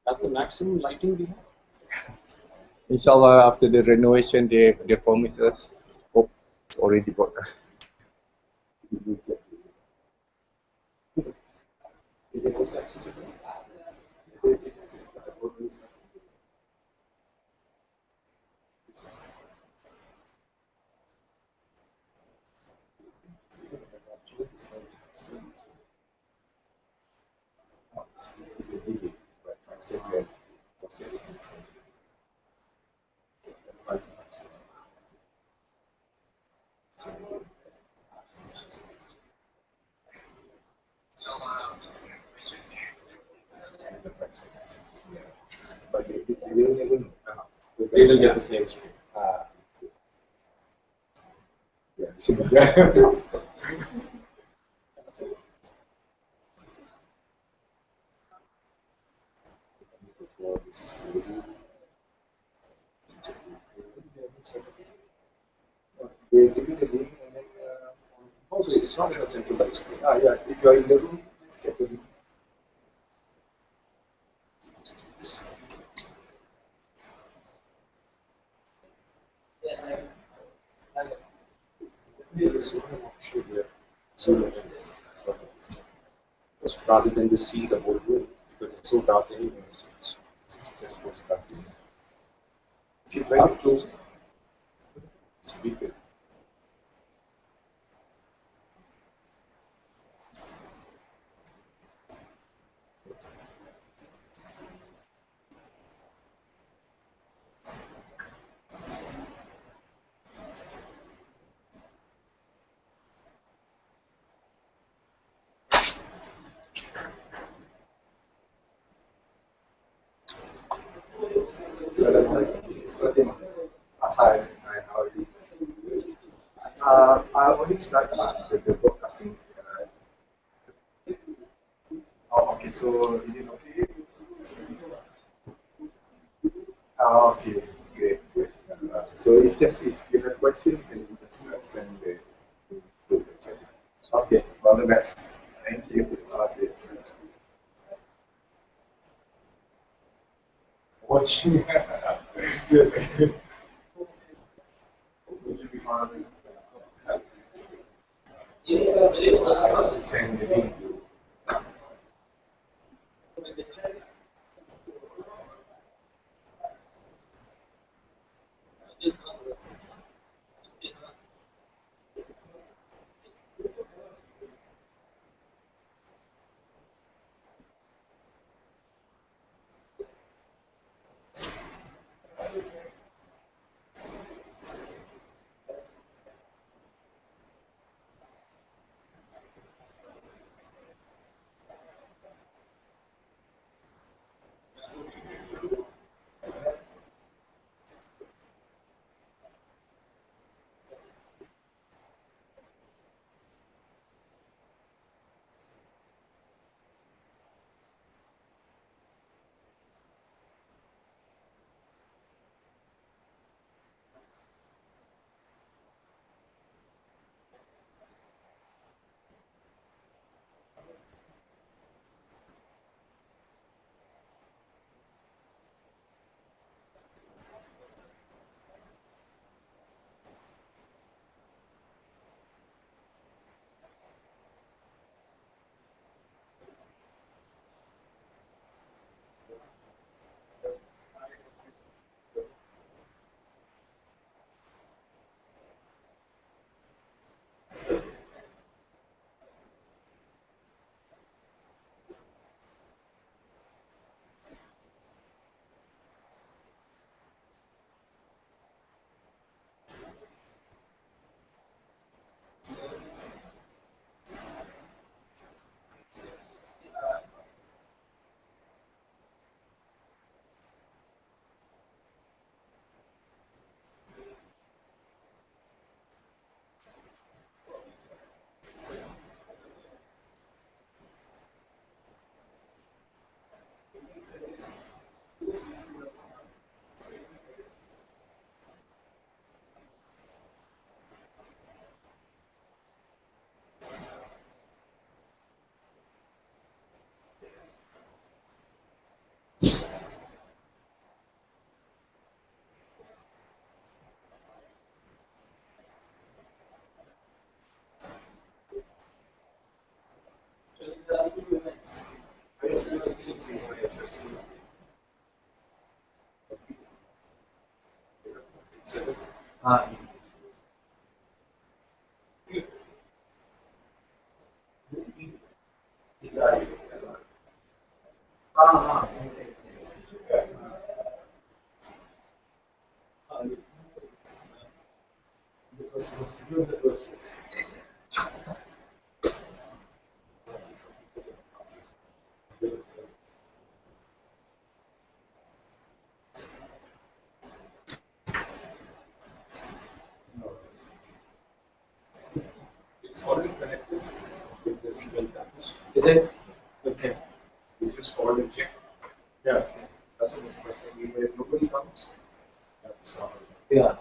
That's the maximum lighting we have. Inshallah, after the renovation, they promise us. Hope it's already got us. But they will never know. They will get the same screen. Yeah. They give you the link and then Also, it's not in a centralized screen. yeah, if you are in the room, just get the link. Just rather than just see the whole room because it's so dark anyway. It's just for starting. If you try to close it, Speaker. Hi, how are you? I only start the broadcasting. Okay, so is it okay? Okay, great. So if you have questions, then you just send the chat. Okay, all the best. Thank you. Okay. Watching. Good. Would you be fine? Send the link to. हाँ हाँ हाँ It's already connected with the email package. Is it? Okay. You just call and check. Yeah. That's what it's pressing. Email. If nobody comes, that's not. Yeah.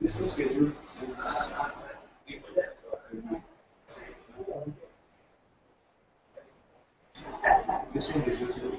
This was scheduled. This one is scheduled.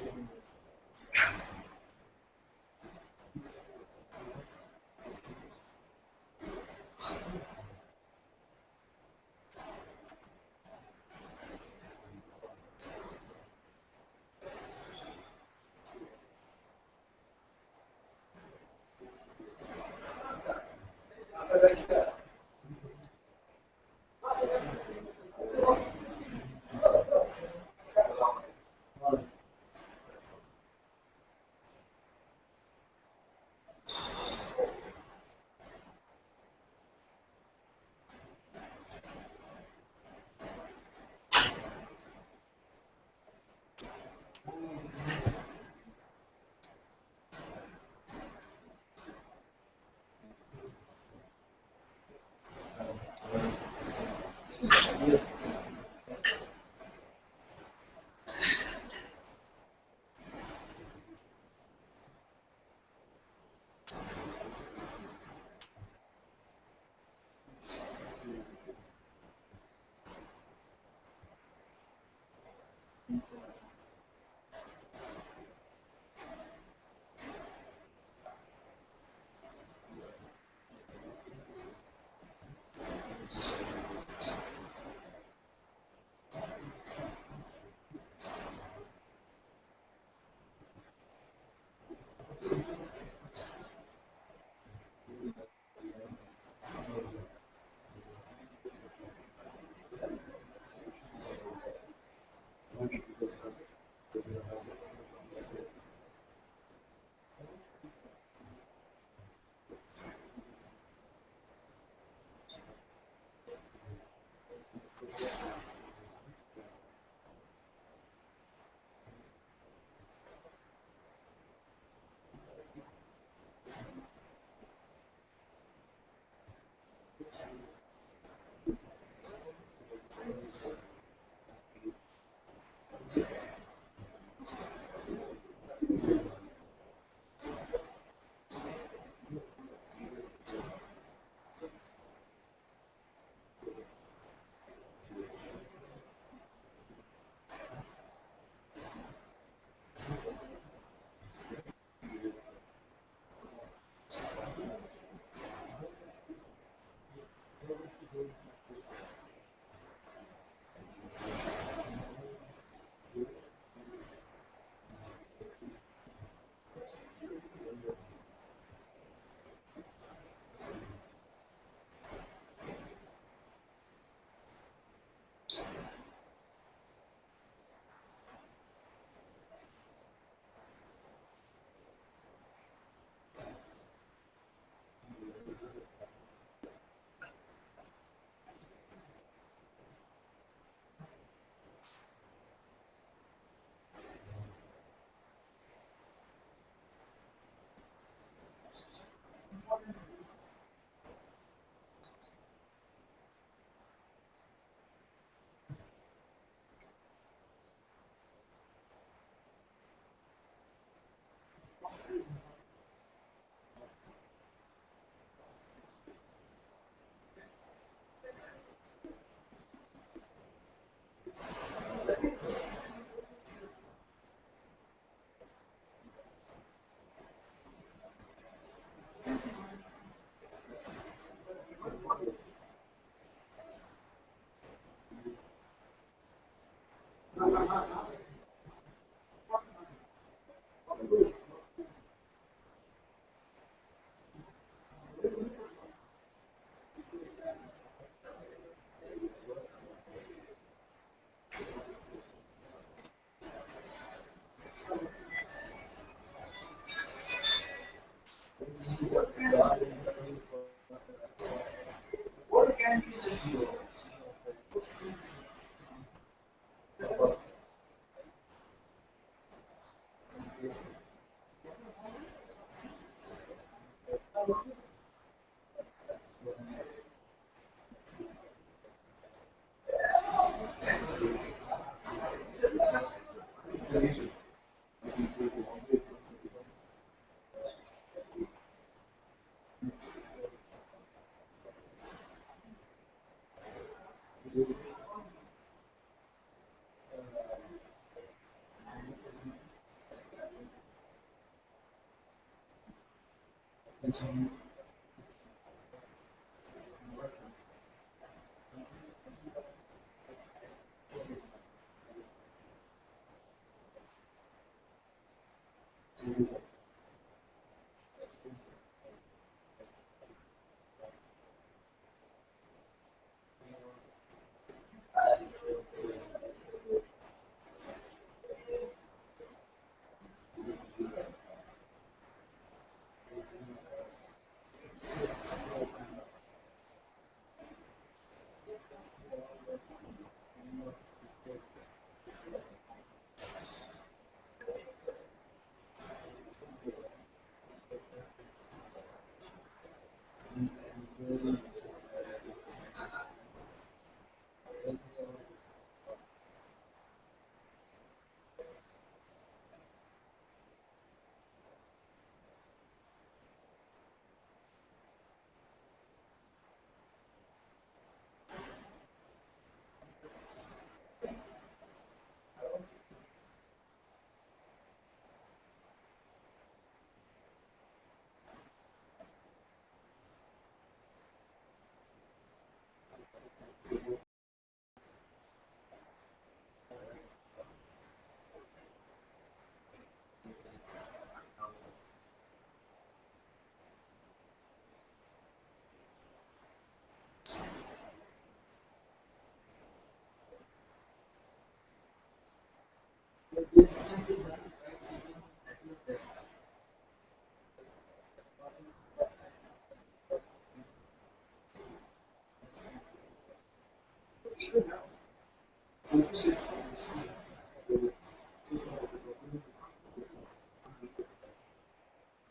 This can be done by checking active desktop.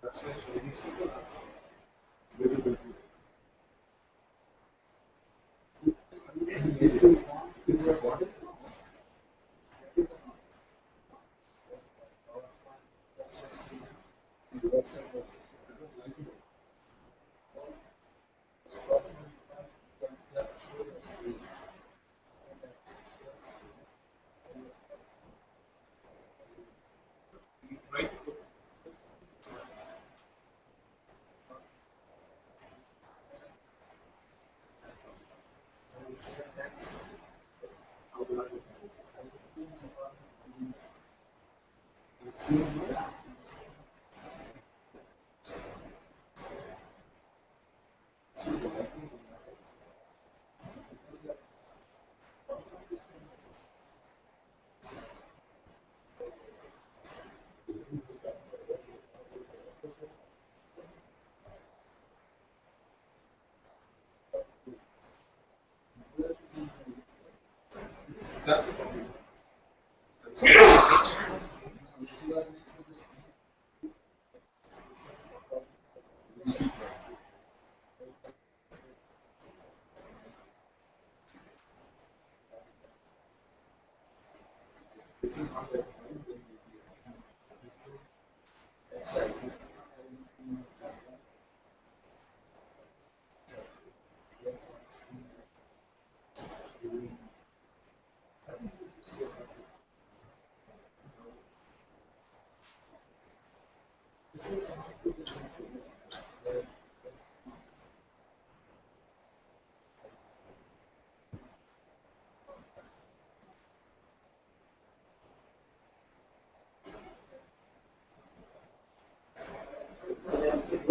That's why EDC visibility. And if you want to record it, That's the problem.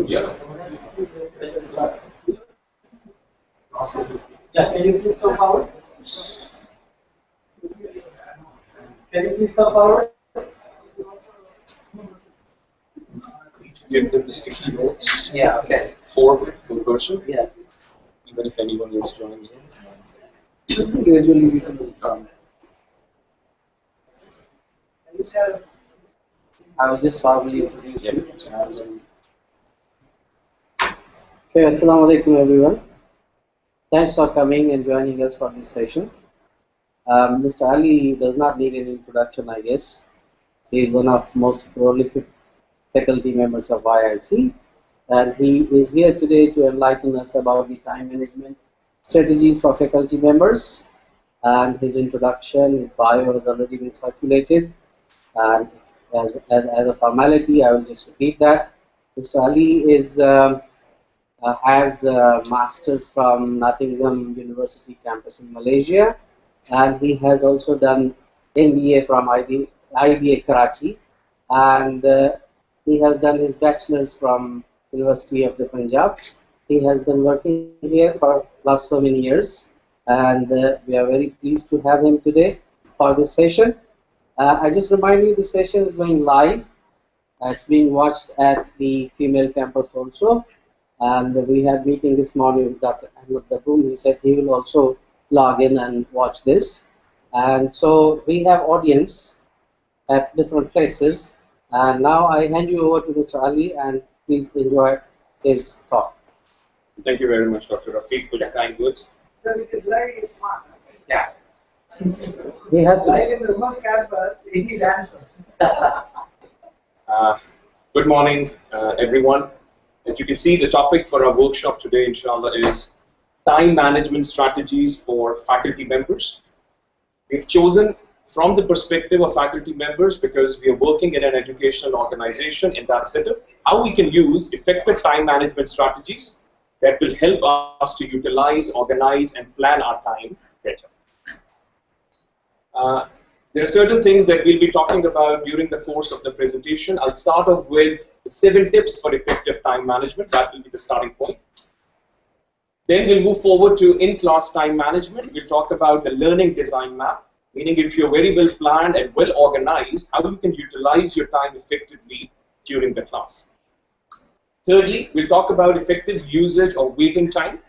Yeah. Yeah, can you please come forward? Can you please come forward? Give them the sticky notes. Yeah, okay. Forward per person, Yeah. even if anyone else joins in. Gradually we can come. I will just formally introduce you. Okay, Assalamu alaikum everyone. Thanks for coming and joining us for this session. Mr. Ali does not need an introduction, I guess. He is one of most prolific faculty members of IIC, and he is here today to enlighten us about the time management strategies for faculty members. And his introduction, his bio has already been circulated. And as a formality, I will just repeat that. Mr. Ali has a master's from Nottingham University campus in Malaysia, and he has also done MBA from IBA Karachi, and he has done his bachelor's from University of the Punjab. He has been working here for last so many years, and we are very pleased to have him today for this session. I just remind you the session is going live. It's being watched at the female campus also. And we had meeting this morning with Dr. Ahmed Daboom. He said he will also log in and watch this. And so we have audience at different places. And now I hand you over to Mr. Ali, and please enjoy his talk. Thank you very much, Dr. Rafiq, for your kind words. Because it is very smart. Yeah. He has to. Live in the remote campus, it is answer. Good morning, everyone. As you can see, the topic for our workshop today, inshallah, is time management strategies for faculty members. We've chosen from the perspective of faculty members because we are working in an educational organization in that setup, how we can use effective time management strategies that will help us to utilize, organize, and plan our time better. There are certain things that we'll be talking about during the course of the presentation. I'll start off with 7 tips for effective time management. That will be the starting point. Then we'll move forward to in-class time management. We'll talk about the learning design map, meaning if you're very well planned and well organized, how you can utilize your time effectively during the class. Thirdly, we'll talk about effective usage of waiting time.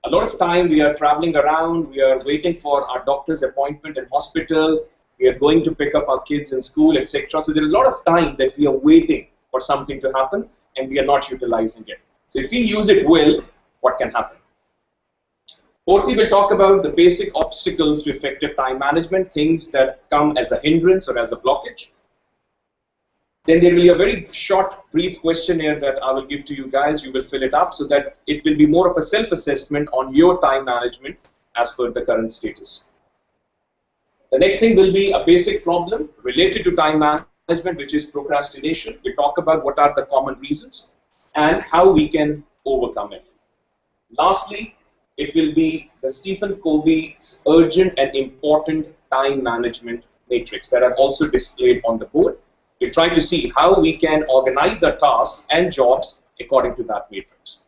A lot of time we are traveling around, we are waiting for our doctor's appointment in hospital, we are going to pick up our kids in school, etc. So there's a lot of time that we are waiting for something to happen and we are not utilizing it. So if we use it well, what can happen? Fourthly, we'll talk about the basic obstacles to effective time management, things that come as a hindrance or as a blockage. Then there will be a very short, brief questionnaire that I will give to you guys. You will fill it up so that it will be more of a self-assessment on your time management as per the current status. The next thing will be a basic problem related to time management, which is procrastination. We'll talk about what are the common reasons and how we can overcome it. Lastly, it will be the Stephen Covey's urgent and important time management matrix that I've also displayed on the board. We'll try to see how we can organize our tasks and jobs according to that matrix.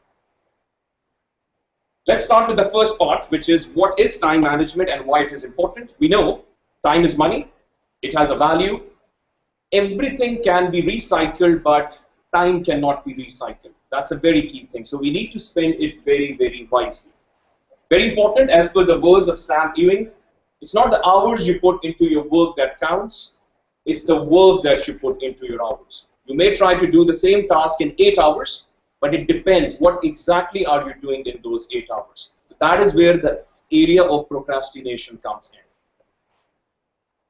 Let's start with the first part, which is what is time management and why it is important. We know time is money. It has a value. Everything can be recycled, but time cannot be recycled. That's a very key thing. So we need to spend it very, very wisely. Very important, as per the words of Sam Ewing, It's not the hours you put into your work that counts, it's the work that you put into your hours. You may try to do the same task in 8 hours, but it depends what exactly are you doing in those 8 hours. So that is where the area of procrastination comes in.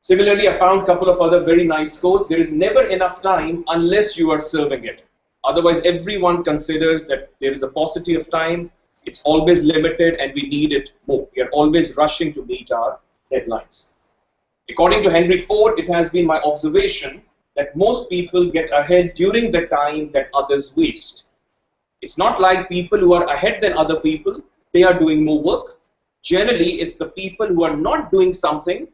Similarly, I found a couple of other very nice quotes. There is never enough time unless you are serving it. Otherwise, everyone considers that there is a paucity of time, it's always limited, and we need it more. We are always rushing to meet our deadlines. According to Henry Ford, it has been my observation that most people get ahead during the time that others waste. It's not like people who are ahead than other people, they are doing more work. Generally, it's the people who are not doing something.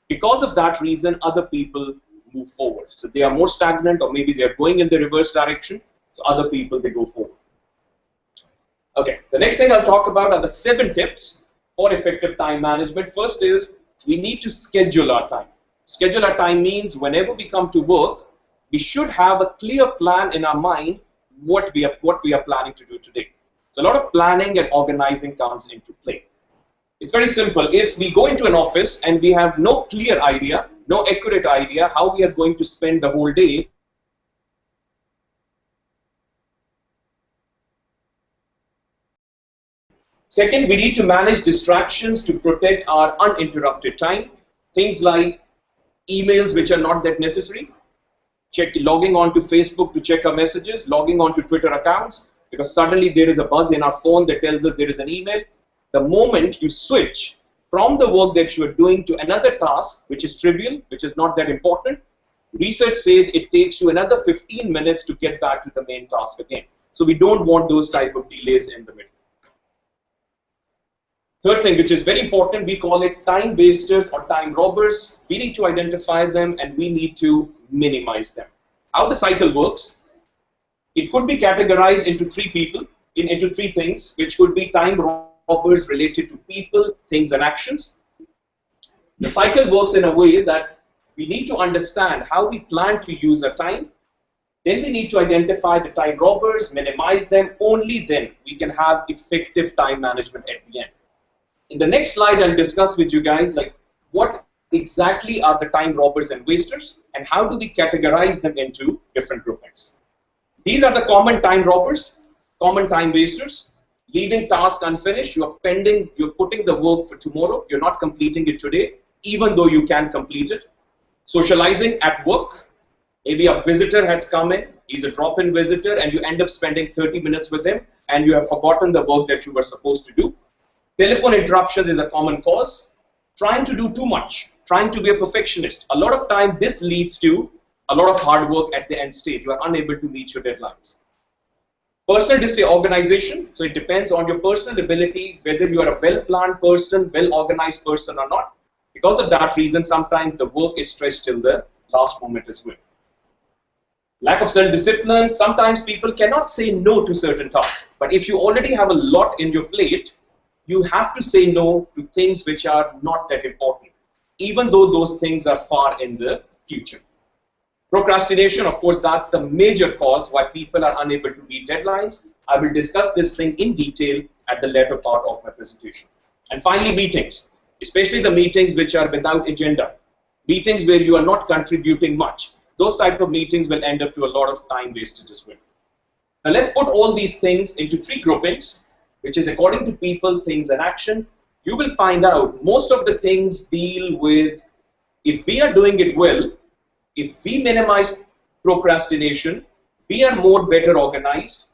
Because of that reason, other people move forward. So they are more stagnant, or maybe they are going in the reverse direction. So other people, they go forward. Okay, the next thing I'll talk about are the 7 tips for effective time management. First is, we need to schedule our time. Schedule our time means whenever we come to work, we should have a clear plan in our mind what we are planning to do today. So a lot of planning and organizing comes into play. It's very simple. If we go into an office and we have no clear idea, no accurate idea how we are going to spend the whole day, second, we need to manage distractions to protect our uninterrupted time. Things like emails which are not that necessary, logging on to Facebook to check our messages, logging on to Twitter accounts, because suddenly there is a buzz in our phone that tells us there is an email. The moment you switch from the work that you are doing to another task, which is trivial, which is not that important, research says it takes you another 15 minutes to get back to the main task again. So we don't want those type of delays in the middle. Third thing, which is very important, we call it time wasters or time robbers. We need to identify them and we need to minimize them. How the cycle works, it could be categorized into 3 people, into 3 things, which could be time robbers related to people, things, and actions. The cycle works in a way that we need to understand how we plan to use our time. Then we need to identify the time robbers, minimize them. Only then we can have effective time management at the end. In the next slide, I'll discuss with you guys like what exactly are the time robbers and wasters and how do we categorize them into different groupings. These are the common time robbers, common time wasters. Leaving task unfinished, you're putting the work for tomorrow, you're not completing it today, even though you can complete it. Socializing at work, maybe a visitor had come in, he's a drop-in visitor, and you end up spending 30 minutes with him, and you have forgotten the work that you were supposed to do. Telephone interruptions is a common cause. Trying to do too much, trying to be a perfectionist. A lot of time this leads to a lot of hard work at the end stage. You are unable to meet your deadlines. Personal disorganization, so it depends on your personal ability, whether you are a well-planned person, well-organized person or not. Because of that reason, sometimes the work is stretched till the last moment as well. Lack of self-discipline, sometimes people cannot say no to certain tasks. But if you already have a lot in your plate, you have to say no to things which are not that important, even though those things are far in the future. Procrastination, of course, that's the major cause why people are unable to meet deadlines. I will discuss this thing in detail at the latter part of my presentation. And finally, meetings, especially the meetings which are without agenda, meetings where you are not contributing much. Those type of meetings will end up to a lot of time wastage as well. Now let's put all these things into 3 groupings, which is according to people, things, and action. You will find out most of the things deal with, if we are doing it well, if we minimize procrastination, we are better organized.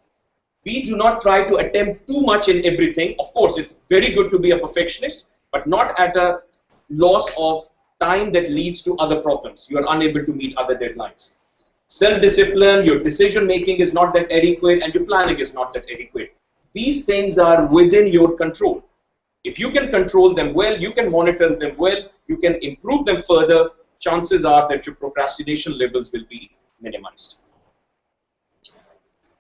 We do not try to attempt too much in everything. Of course, it's very good to be a perfectionist, but not at a loss of time that leads to other problems. You are unable to meet other deadlines. Self-discipline, your decision-making is not that adequate, and your planning is not that adequate. These things are within your control. If you can control them well, you can monitor them well, you can improve them further, chances are that your procrastination levels will be minimized.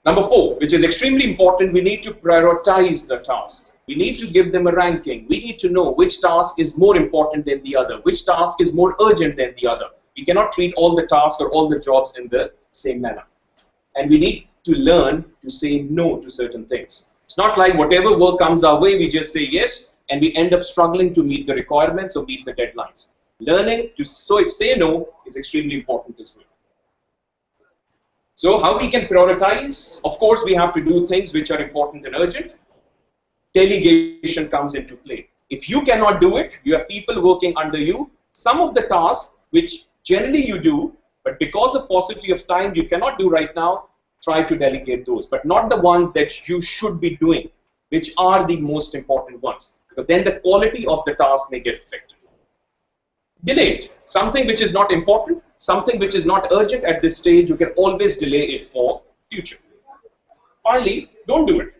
Number 4, which is extremely important, we need to prioritize the task. We need to give them a ranking. We need to know which task is more important than the other, which task is more urgent than the other. We cannot treat all the tasks or all the jobs in the same manner. And we need to learn to say no to certain things. It's not like whatever work comes our way, we just say yes. and we end up struggling to meet the requirements or meet the deadlines. Learning to say no is extremely important as well. So how we can prioritize? Of course, we have to do things which are important and urgent. Delegation comes into play. If you cannot do it, you have people working under you. Some of the tasks which generally you do, but because of paucity of time you cannot do right now, try to delegate those, but not the ones that you should be doing, which are the most important ones. But then the quality of the task may get affected. Delay it. Something which is not important, something which is not urgent at this stage, you can always delay it for future. Finally, don't do it.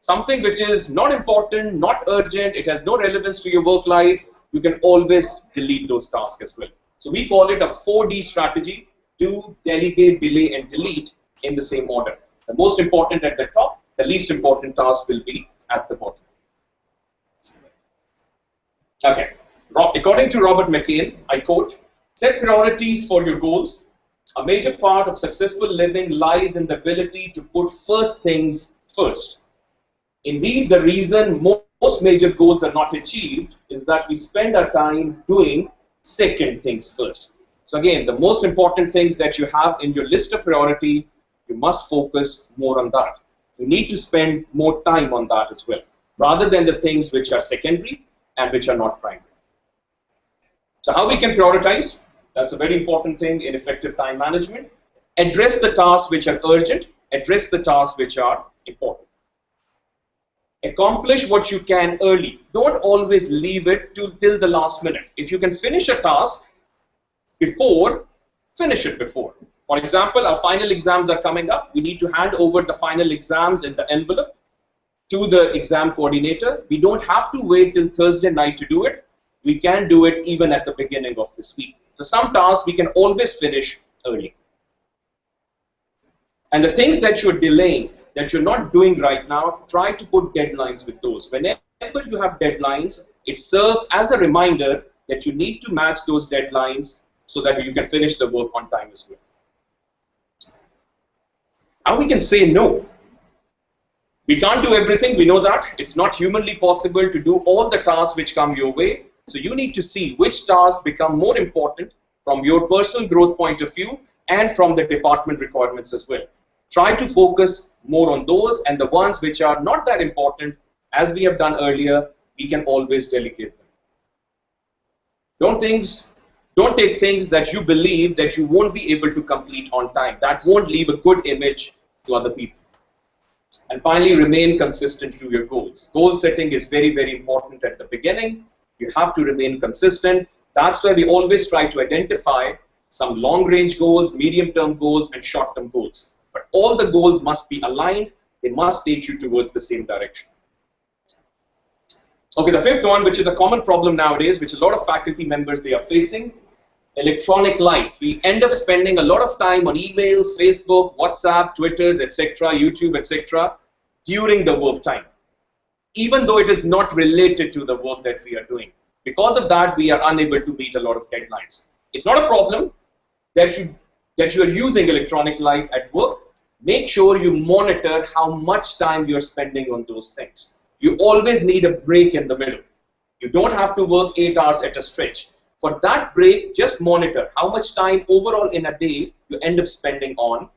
Something which is not important, not urgent, it has no relevance to your work life, you can always delete those tasks as well. So we call it a 4D strategy: do, delegate, delay, and delete in the same order. The most important at the top, the least important task will be at the bottom. Okay. According to Robert McCain, I quote, "Set priorities for your goals. A major part of successful living lies in the ability to put first things first." Indeed, the reason most major goals are not achieved is that we spend our time doing second things first. So again, the most important things that you have in your list of priority, you must focus more on that. You need to spend more time on that as well, rather than the things which are secondary and which are not primary. So how we can prioritize? That's a very important thing in effective time management. Address the tasks which are urgent, address the tasks which are important. Accomplish what you can early. Don't always leave it till the last minute. If you can finish a task before, finish it before. For example, our final exams are coming up. We need to hand over the final exams in the envelope to the exam coordinator. We don't have to wait till Thursday night to do it. We can do it even at the beginning of this week. So some tasks we can always finish early. And the things that you're delaying, that you're not doing right now, try to put deadlines with those. Whenever you have deadlines, it serves as a reminder that you need to match those deadlines so that you can finish the work on time as well. How we can say no? We can't do everything, we know that. It's not humanly possible to do all the tasks which come your way. So you need to see which tasks become more important from your personal growth point of view and from the department requirements as well. Try to focus more on those, and the ones which are not that important, as we have done earlier, we can always delegate them. Don't take things that you believe that you won't be able to complete on time. That won't leave a good image to other people. And finally, remain consistent to your goals. Goal setting is very, very important at the beginning. You have to remain consistent. That's why we always try to identify some long-range goals, medium-term goals, and short-term goals. But all the goals must be aligned. They must take you towards the same direction. Okay, the fifth one, which is a common problem nowadays, which a lot of faculty members they are facing, electronic life. We end up spending a lot of time on emails, Facebook, WhatsApp, Twitters, etc., YouTube, etc., during the work time, even though it is not related to the work that we are doing. Because of that, we are unable to meet a lot of deadlines. It's not a problem that you are using electronic life at work. Make sure you monitor how much time you're spending on those things. You always need a break in the middle. You don't have to work 8 hours at a stretch. For that break, just monitor how much time overall in a day you end up spending on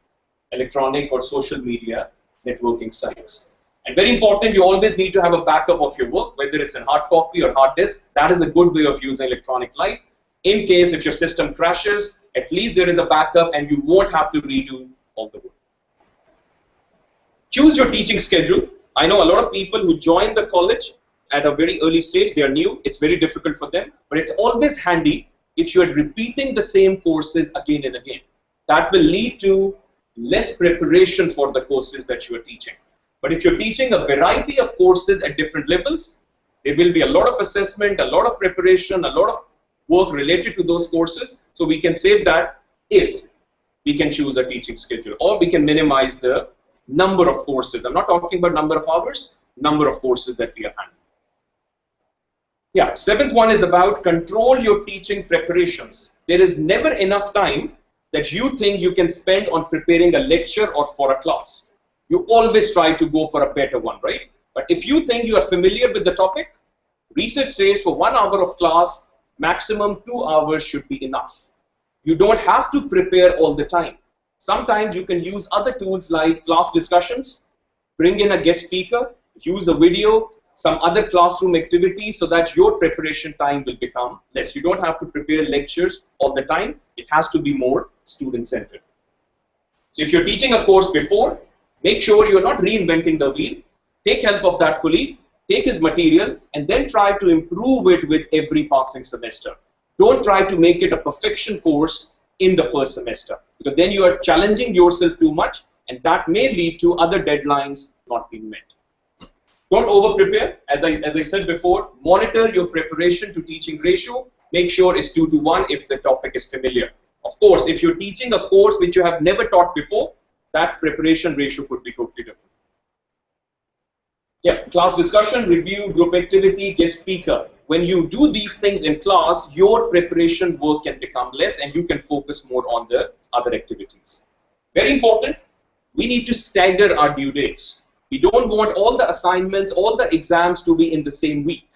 electronic or social media networking sites. And very important, you always need to have a backup of your work, whether it's in hard copy or hard disk. That is a good way of using electronic life. In case if your system crashes, at least there is a backup and you won't have to redo all the work. Choose your teaching schedule. I know a lot of people who join the college at a very early stage, they are new, it's very difficult for them, but it's always handy if you are repeating the same courses again and again. That will lead to less preparation for the courses that you are teaching. But if you're teaching a variety of courses at different levels, there will be a lot of assessment, a lot of preparation, a lot of work related to those courses. So we can save that if we can choose a teaching schedule, or we can minimize the number of courses. I'm not talking about number of hours, number of courses that we are handling. Yeah, seventh one is about control your teaching preparations. There is never enough time that you think you can spend on preparing a lecture or for a class. You always try to go for a better one, right? But if you think you are familiar with the topic, Research says for 1 hour of class, maximum 2 hours should be enough. You don't have to prepare all the time. Sometimes you can use other tools like class discussions, bring in a guest speaker, use a video, some other classroom activities so that your preparation time will become less. You don't have to prepare lectures all the time. It has to be more student-centered. So if you're teaching a course before, make sure you're not reinventing the wheel. Take help of that colleague, take his material, and then try to improve it with every passing semester. Don't try to make it a perfection course in the first semester, because then you are challenging yourself too much, and that may lead to other deadlines not being met. Don't over-prepare. As I said before, monitor your preparation to teaching ratio. Make sure it's 2 to 1 if the topic is familiar. Of course, if you're teaching a course which you have never taught before, that preparation ratio could be totally different. Yeah, class discussion, review, group activity, guest speaker. When you do these things in class, your preparation work can become less and you can focus more on the other activities. Very important, we need to stagger our due dates. We don't want all the assignments, all the exams to be in the same week.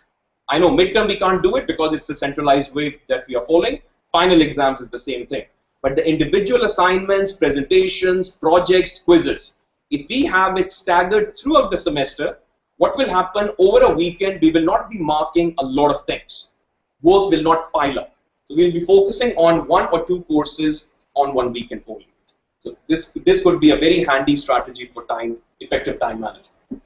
I know midterm we can't do it because it's a centralized way that we are following. Final exams is the same thing. But the individual assignments, presentations, projects, quizzes, if we have it staggered throughout the semester, what will happen over a weekend, we will not be marking a lot of things. Work will not pile up. So we'll be focusing on 1 or 2 courses on 1 weekend only. So this could be a very handy strategy for effective time management.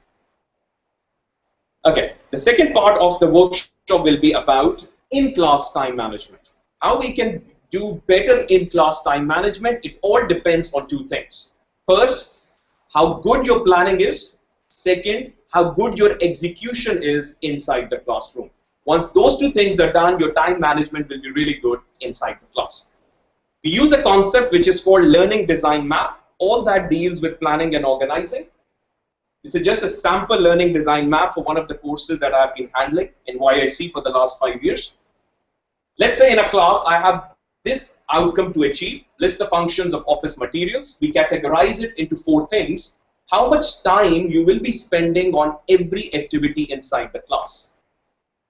Okay, the second part of the workshop will be about in-class time management. How we can do better in-class time management, it all depends on 2 things. First, how good your planning is. Second, how good your execution is inside the classroom. Once those 2 things are done, your time management will be really good inside the class. We use a concept which is called learning design map. All that deals with planning and organizing. This is just a sample learning design map for one of the courses that I've been handling in YIC for the last 5 years. Let's say in a class I have this outcome to achieve. List the functions of office materials. We categorize it into 4 things. How much time you will be spending on every activity inside the class.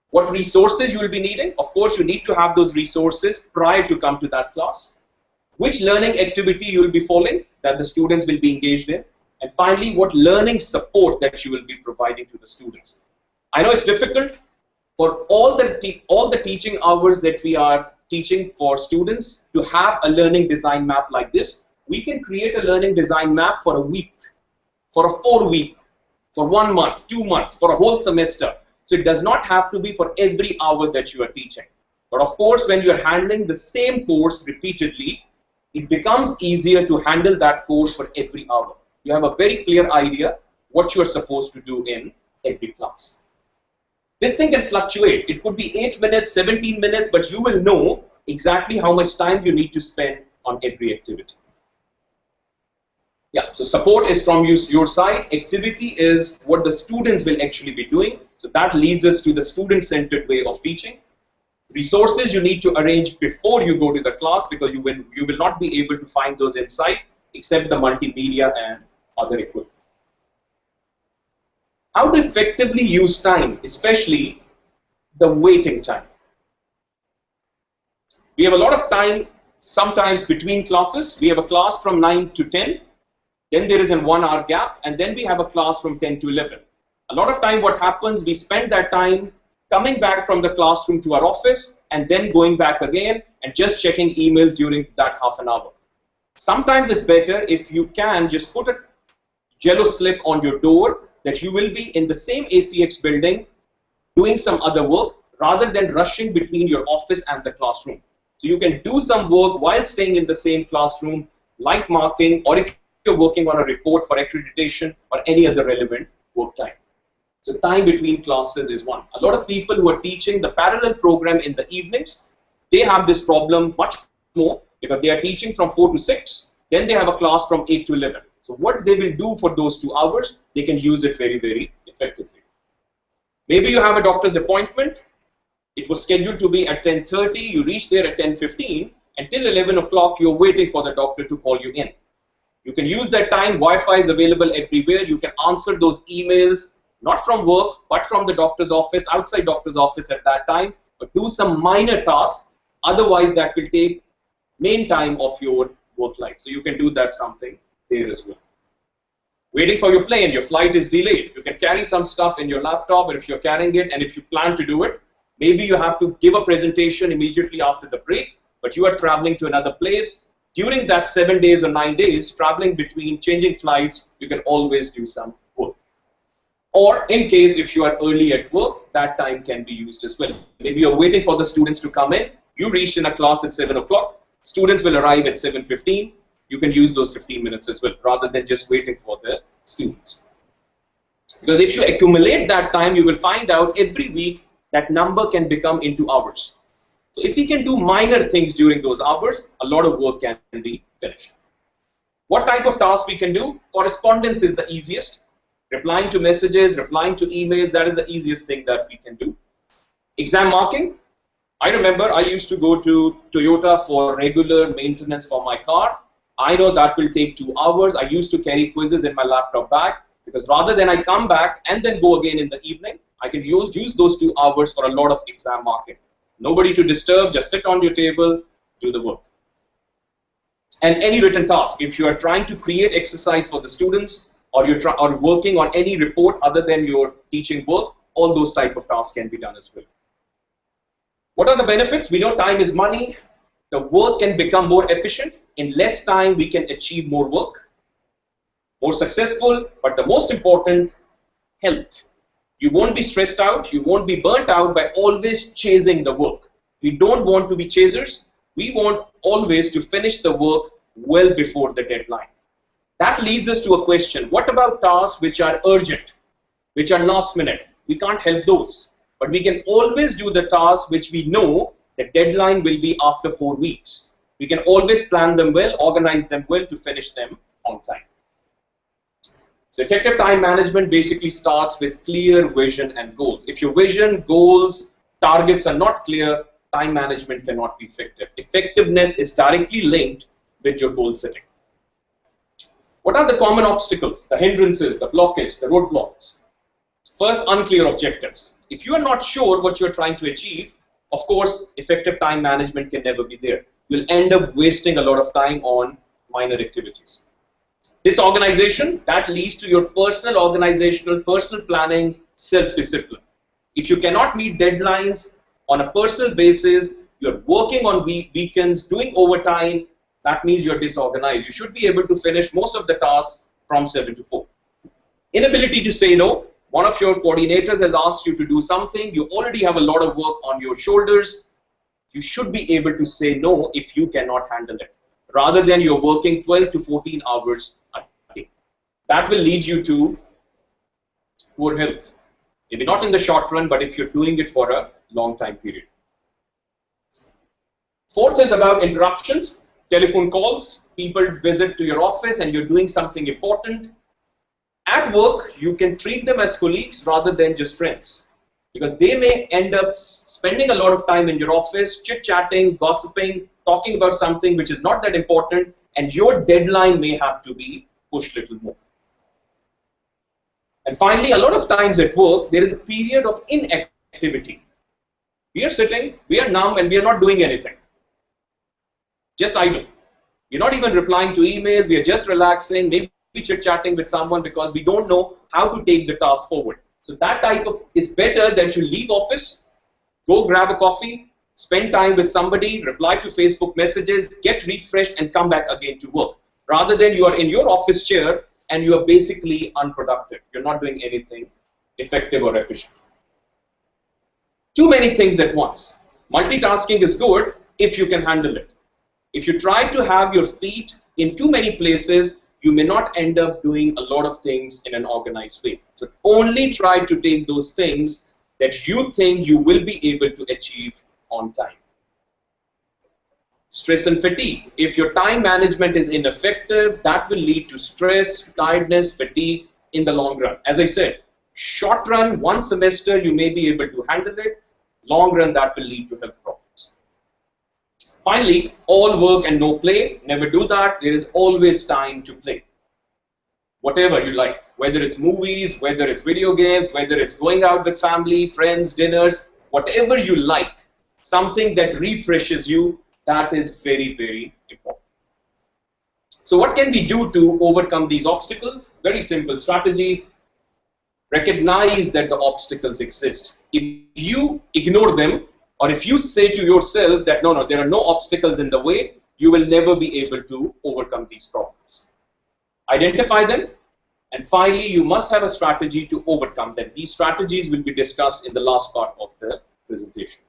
What resources you will be needing. Of course, you need to have those resources prior to come to that class. Which learning activity you will be following that the students will be engaged in. And finally, what learning support that you will be providing to the students. I know it's difficult for all the teaching hours that we are teaching for students to have a learning design map like this. We can create a learning design map for a week, for a 4 week, for 1 month, 2 months, for a whole semester. So it does not have to be for every hour that you are teaching. But of course, when you are handling the same course repeatedly, it becomes easier to handle that course for every hour. You have a very clear idea what you are supposed to do in every class. This thing can fluctuate. It could be 8 minutes, 17 minutes, but you will know exactly how much time you need to spend on every activity. Yeah, so support is from your side. Activity is what the students will actually be doing. So that leads us to the student-centered way of teaching. Resources you need to arrange before you go to the class because you will not be able to find those inside except the multimedia and other equipment. How to effectively use time, especially the waiting time. We have a lot of time sometimes between classes. We have a class from 9 to 10. Then there is a 1 hour gap, and then we have a class from 10 to 11. A lot of time what happens, we spend that time coming back from the classroom to our office and then going back again and just checking emails during that half an hour. Sometimes it's better if you can just put a yellow slip on your door that you will be in the same ACX building doing some other work rather than rushing between your office and the classroom. So you can do some work while staying in the same classroom, like marking, or if you're working on a report for accreditation or any other relevant work time. So time between classes is one. A lot of people who are teaching the parallel program in the evenings, they have this problem much more because they are teaching from 4 to 6, then they have a class from 8 to 11. So what they will do for those 2 hours, they can use it very, very effectively. Maybe you have a doctor's appointment, it was scheduled to be at 10:30, you reach there at 10:15, until 11 o'clock you're waiting for the doctor to call you in. You can use that time, Wi-Fi is available everywhere, you can answer those emails not from work, but from the doctor's office, outside doctor's office at that time, but do some minor tasks. Otherwise, that will take main time of your work life. So you can do that something there as well. Waiting for your plane, your flight is delayed. You can carry some stuff in your laptop, or if you're carrying it, and if you plan to do it, maybe you have to give a presentation immediately after the break, but you are traveling to another place. During that 7 days or 9 days, traveling between changing flights, you can always do some work. Or in case if you are early at work, that time can be used as well. Maybe you're waiting for the students to come in. You reached in a class at 7 o'clock. Students will arrive at 7:15. You can use those 15 minutes as well, rather than just waiting for the students. Because if you accumulate that time, you will find out every week that number can become into hours. So if we can do minor things during those hours, a lot of work can be finished. What type of tasks we can do? Correspondence is the easiest. Replying to messages, replying to emails, that is the easiest thing that we can do. Exam marking. I remember I used to go to Toyota for regular maintenance for my car. I know that will take 2 hours. I used to carry quizzes in my laptop bag, because rather than I come back and then go again in the evening, I can use those 2 hours for a lot of exam marking. Nobody to disturb, just sit on your table, do the work. And any written task, if you are trying to create exercise for the students, or you're working on any report other than your teaching work, all those type of tasks can be done as well. What are the benefits? We know time is money. The work can become more efficient. In less time, we can achieve more work, more successful, but the most important, health. You won't be stressed out, you won't be burnt out by always chasing the work. We don't want to be chasers. We want always to finish the work well before the deadline. That leads us to a question. What about tasks which are urgent, which are last minute? We can't help those. But we can always do the tasks which we know the deadline will be after 4 weeks. We can always plan them well, organize them well to finish them on time. So effective time management basically starts with clear vision and goals. If your vision, goals, targets are not clear, time management cannot be effective. Effectiveness is directly linked with your goal setting. What are the common obstacles, the hindrances, the blockage, the roadblocks? First, unclear objectives. If you are not sure what you're trying to achieve, of course, effective time management can never be there. You'll end up wasting a lot of time on minor activities. Disorganization, that leads to your personal organizational, personal planning, self-discipline. If you cannot meet deadlines on a personal basis, you're working on weekends, doing overtime, that means you're disorganized. You should be able to finish most of the tasks from 7 to 4. Inability to say no. One of your coordinators has asked you to do something. You already have a lot of work on your shoulders. You should be able to say no if you cannot handle it, rather than you're working 12 to 14 hours a day. That will lead you to poor health. Maybe not in the short run, but if you're doing it for a long time period. Fourth is about interruptions, telephone calls, people visit to your office and you're doing something important. At work, you can treat them as colleagues rather than just friends, because they may end up spending a lot of time in your office, chit-chatting, gossiping, talking about something which is not that important, and your deadline may have to be pushed a little more. And finally, a lot of times at work, there is a period of inactivity. We are sitting, we are numb, and we are not doing anything. Just idle. We're not even replying to emails, we are just relaxing, maybe chit-chatting with someone because we don't know how to take the task forward. So that type of is better than you leave office, go grab a coffee, spend time with somebody, reply to Facebook messages, get refreshed and come back again to work. Rather than you are in your office chair and you are basically unproductive. You're not doing anything effective or efficient. Too many things at once. Multitasking is good if you can handle it. If you try to have your feet in too many places, you may not end up doing a lot of things in an organized way. So only try to take those things that you think you will be able to achieve on time. Stress and fatigue. If your time management is ineffective, that will lead to stress, tiredness, fatigue in the long run. As I said, short run, one semester, you may be able to handle it. Long run, that will lead to health problems. Finally, all work and no play. Never do that. There is always time to play. whatever you like, whether it's movies, whether it's video games, whether it's going out with family, friends, dinners, whatever you like, something that refreshes you, that is very, very important. So what can we do to overcome these obstacles? Very simple strategy. Recognize that the obstacles exist. If you ignore them, or if you say to yourself that no, there are no obstacles in the way, you will never be able to overcome these problems. Identify them, and finally, you must have a strategy to overcome them. These strategies will be discussed in the last part of the presentation.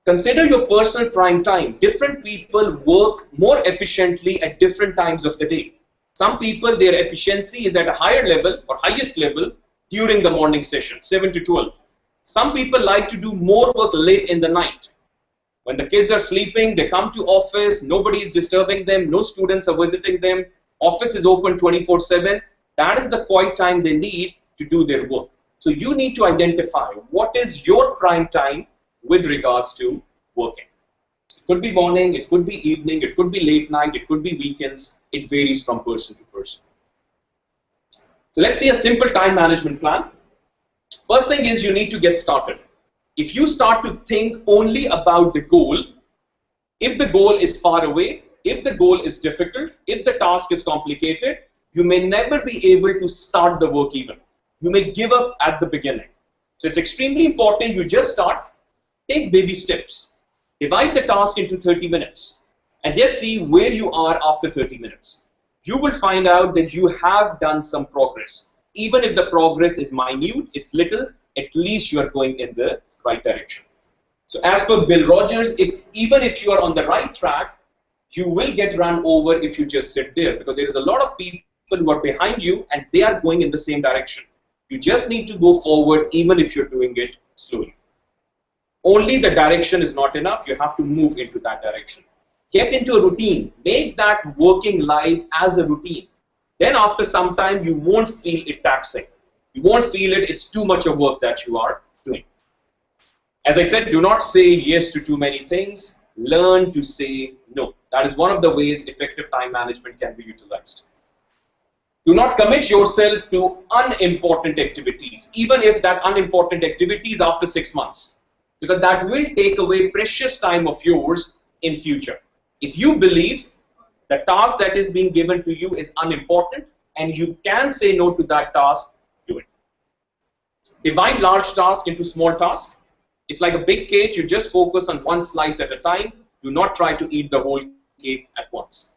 Consider your personal prime time. Different people work more efficiently at different times of the day. Some people, their efficiency is at a higher level or highest level during the morning session, 7 to 12. Some people like to do more work late in the night. When the kids are sleeping, they come to office, nobody is disturbing them, no students are visiting them, office is open 24/7. That is the quiet time they need to do their work. So you need to identify what is your prime time with regards to working. It could be morning, it could be evening, it could be late night, it could be weekends. It varies from person to person. So let's see a simple time management plan. First thing is you need to get started. If you start to think only about the goal, if the goal is far away, if the goal is difficult, if the task is complicated, you may never be able to start the work even. You may give up at the beginning. So it's extremely important you just start, take baby steps. Divide the task into 30 minutes and just see where you are after 30 minutes. You will find out that you have done some progress. Even if the progress is minute, it's little, at least you are going in the right direction. So as per Bill Rogers, even if you are on the right track, you will get run over if you just sit there, because there is a lot of people who are behind you and they are going in the same direction. You just need to go forward even if you're doing it slowly. Only the direction is not enough, you have to move into that direction. Get into a routine, make that working life as a routine. Then after some time you won't feel it taxing. You won't feel it's too much of work that you are doing. As I said, do not say yes to too many things. Learn to say no. That is one of the ways effective time management can be utilized. Do not commit yourself to unimportant activities, even if that unimportant activity is after 6 months, because that will take away precious time of yours in future. If you believe the task that is being given to you is unimportant and you can say no to that task, do it. Divide large tasks into small tasks. It's like a big cake, you just focus on one slice at a time. Do not try to eat the whole cake at once.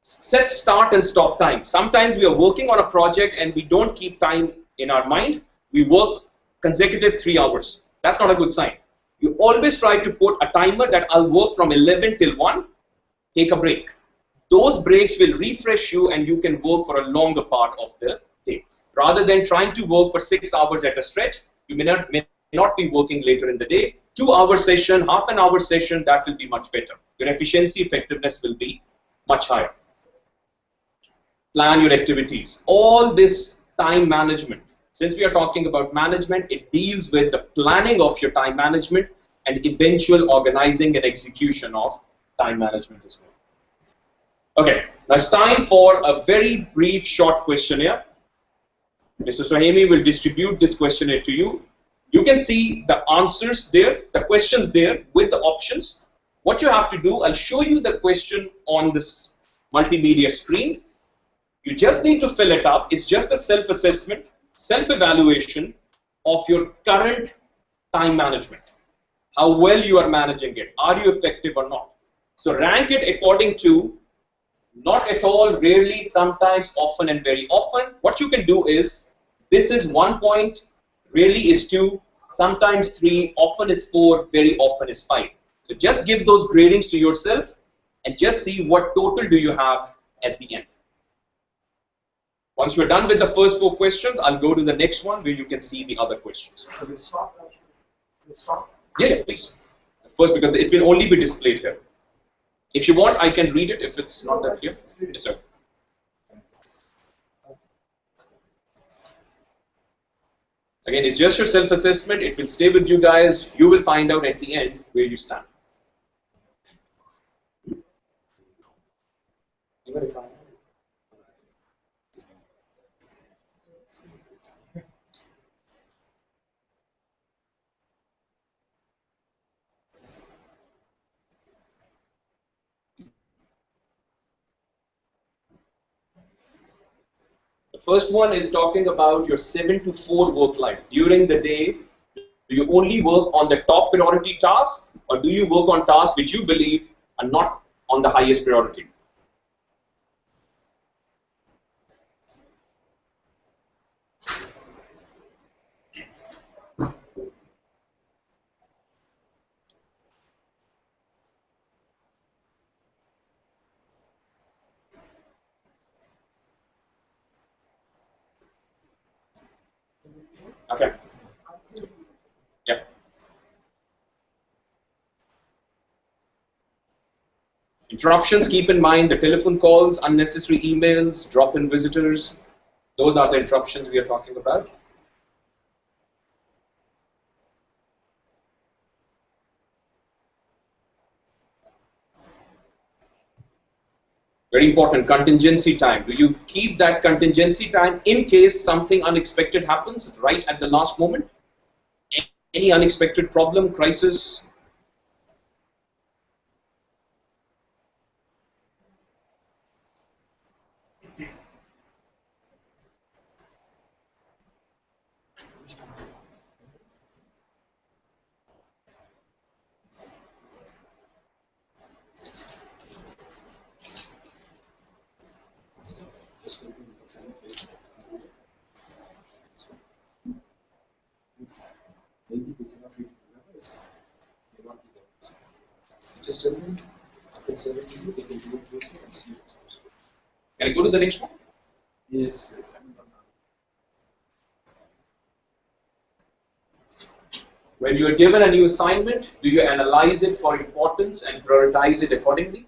Set start and stop time. Sometimes we are working on a project and we don't keep time in our mind. We work consecutive 3 hours. That's not a good sign. You always try to put a timer that I'll work from 11 till 1, take a break. Those breaks will refresh you and you can work for a longer part of the day. Rather than trying to work for 6 hours at a stretch, you may not be working later in the day. 2-hour session, half an hour session, that will be much better. Your efficiency, effectiveness will be much higher. Plan your activities. All this time management, since we are talking about management, it deals with the planning of your time management and eventual organizing and execution of time management as well. Okay, now it's time for a very brief short questionnaire. Mr. Sohemi will distribute this questionnaire to you. You can see the answers there, the questions there with the options. What you have to do, I'll show you the question on this multimedia screen. You just need to fill it up. It's just a self-assessment, self-evaluation of your current time management. How well you are managing it. Are you effective or not? So rank it according to not at all, rarely, sometimes, often, and very often. What you can do is, this is 1 point, rarely is 2, sometimes 3, often is 4, very often is 5. So just give those gradings to yourself and just see what total do you have at the end. Once you're done with the first 4 questions, I'll go to the next one where you can see the other questions. Yeah, please. First, because it will only be displayed here. If you want, I can read it if it's not that clear. Yes, sir. Again, it's just your self-assessment. It will stay with you guys. You will find out at the end where you stand. The first one is talking about your 7 to 4 work life. During the day, do you only work on the top priority tasks, or do you work on tasks which you believe are not on the highest priority? Okay. Yeah. Interruptions, keep in mind the telephone calls, unnecessary emails, drop-in visitors. Those are the interruptions we are talking about. Very important, contingency time. Do you keep that contingency time in case something unexpected happens right at the last moment? Any unexpected problem, crisis? Maybe they cannot read numbers. They want to get. Just tell them after 7 people they can do it closely and see what's the score. Can I go to the next one? Yes. When you are given a new assignment, do you analyze it for importance and prioritize it accordingly?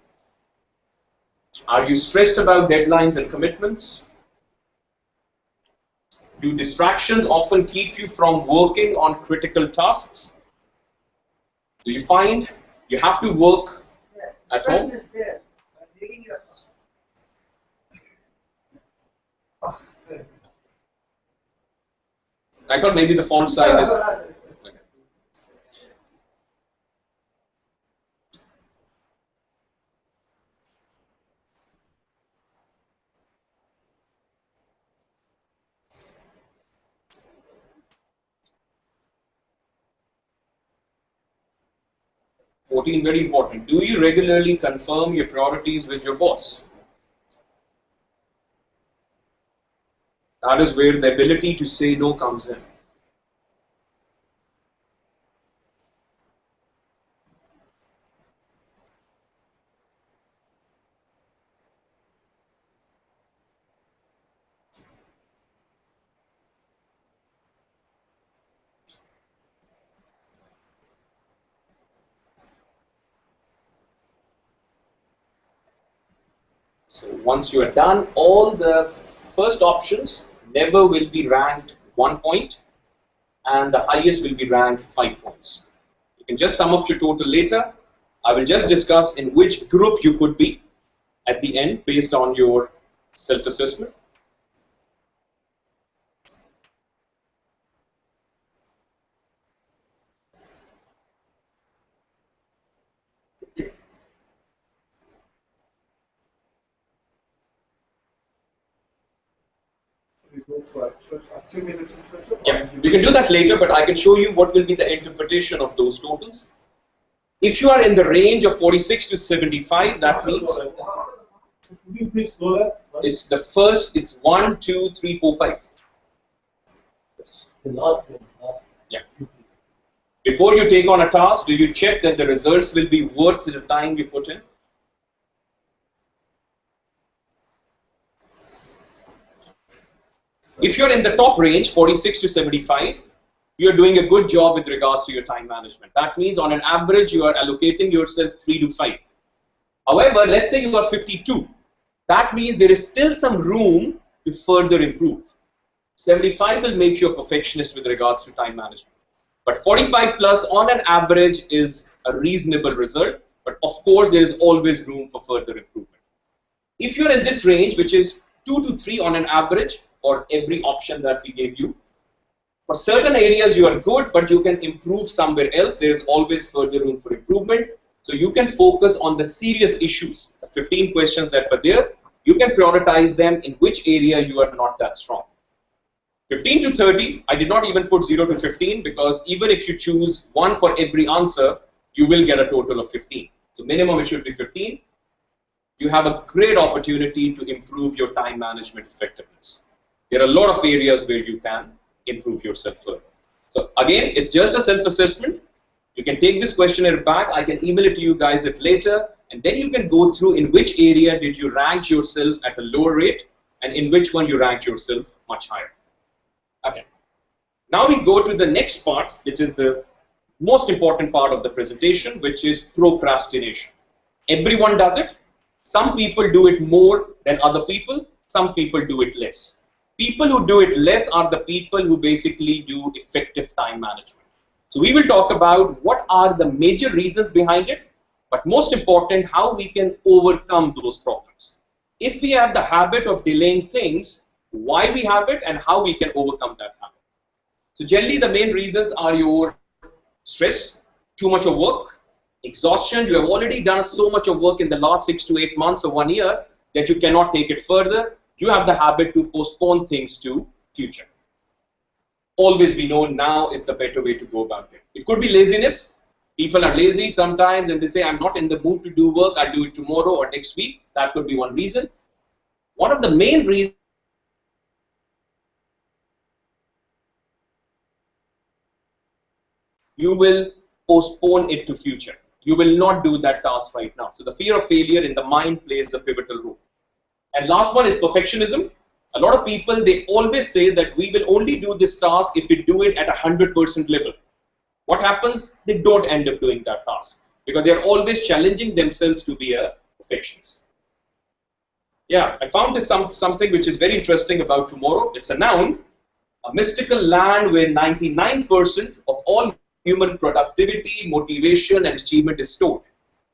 Are you stressed about deadlines and commitments? Do distractions often keep you from working on critical tasks? Do you find you have to work at home? Stress is there. I'm reading your I thought maybe the font size is... Okay. 14, very important. Do you regularly confirm your priorities with your boss? That is where the ability to say no comes in. So once you are done, all the first options never will be ranked 1 point, and the highest will be ranked 5 points. You can just sum up your total later. I will just discuss in which group you could be at the end based on your self-assessment. Yeah, we can do that later, but I can show you what will be the interpretation of those totals. If you are in the range of 46 to 75, that means it's the first, it's 1, 2, 3, 4, 5. The last one. Yeah. Before you take on a task, do you check that the results will be worth the time you put in? If you're in the top range, 46 to 75, you're doing a good job with regards to your time management. That means on an average, you are allocating yourself 3 to 5. However, let's say you are 52. That means there is still some room to further improve. 75 will make you a perfectionist with regards to time management. But 45 plus on an average is a reasonable result. But of course, there is always room for further improvement. If you're in this range, which is 2 to 3 on an average, for every option that we gave you. For certain areas you are good, but you can improve somewhere else. There is always further room for improvement. So you can focus on the serious issues, the 15 questions that were there. You can prioritize them in which area you are not that strong. 15 to 30, I did not even put 0 to 15 because even if you choose one for every answer, you will get a total of 15. So minimum it should be 15. You have a great opportunity to improve your time management effectiveness. There are a lot of areas where you can improve yourself further. So again, it's just a self-assessment. You can take this questionnaire back. I can email it to you guys later, and then you can go through in which area did you rank yourself at a lower rate and in which one you ranked yourself much higher. Okay. Now we go to the next part, which is the most important part of the presentation, which is procrastination. Everyone does it. Some people do it more than other people. Some people do it less. People who do it less are the people who basically do effective time management. So we will talk about what are the major reasons behind it, but most important, how we can overcome those problems. If we have the habit of delaying things, why we have it and how we can overcome that habit. So generally the main reasons are your stress, too much of work, exhaustion. You have already done so much of work in the last 6 to 8 months or 1 year that you cannot take it further. You have the habit to postpone things to future. Always we know now is the better way to go about it. It could be laziness. People are lazy sometimes and they say, I'm not in the mood to do work, I'll do it tomorrow or next week. That could be one reason. One of the main reasons you will postpone it to future. You will not do that task right now. So the fear of failure in the mind plays a pivotal role. And last one is perfectionism. A lot of people, they always say that we will only do this task if we do it at 100% level. What happens? They don't end up doing that task because they're always challenging themselves to be a perfectionist. Yeah, I found this something which is very interesting about tomorrow. It's a noun, a mystical land where 99% of all human productivity, motivation, and achievement is stored.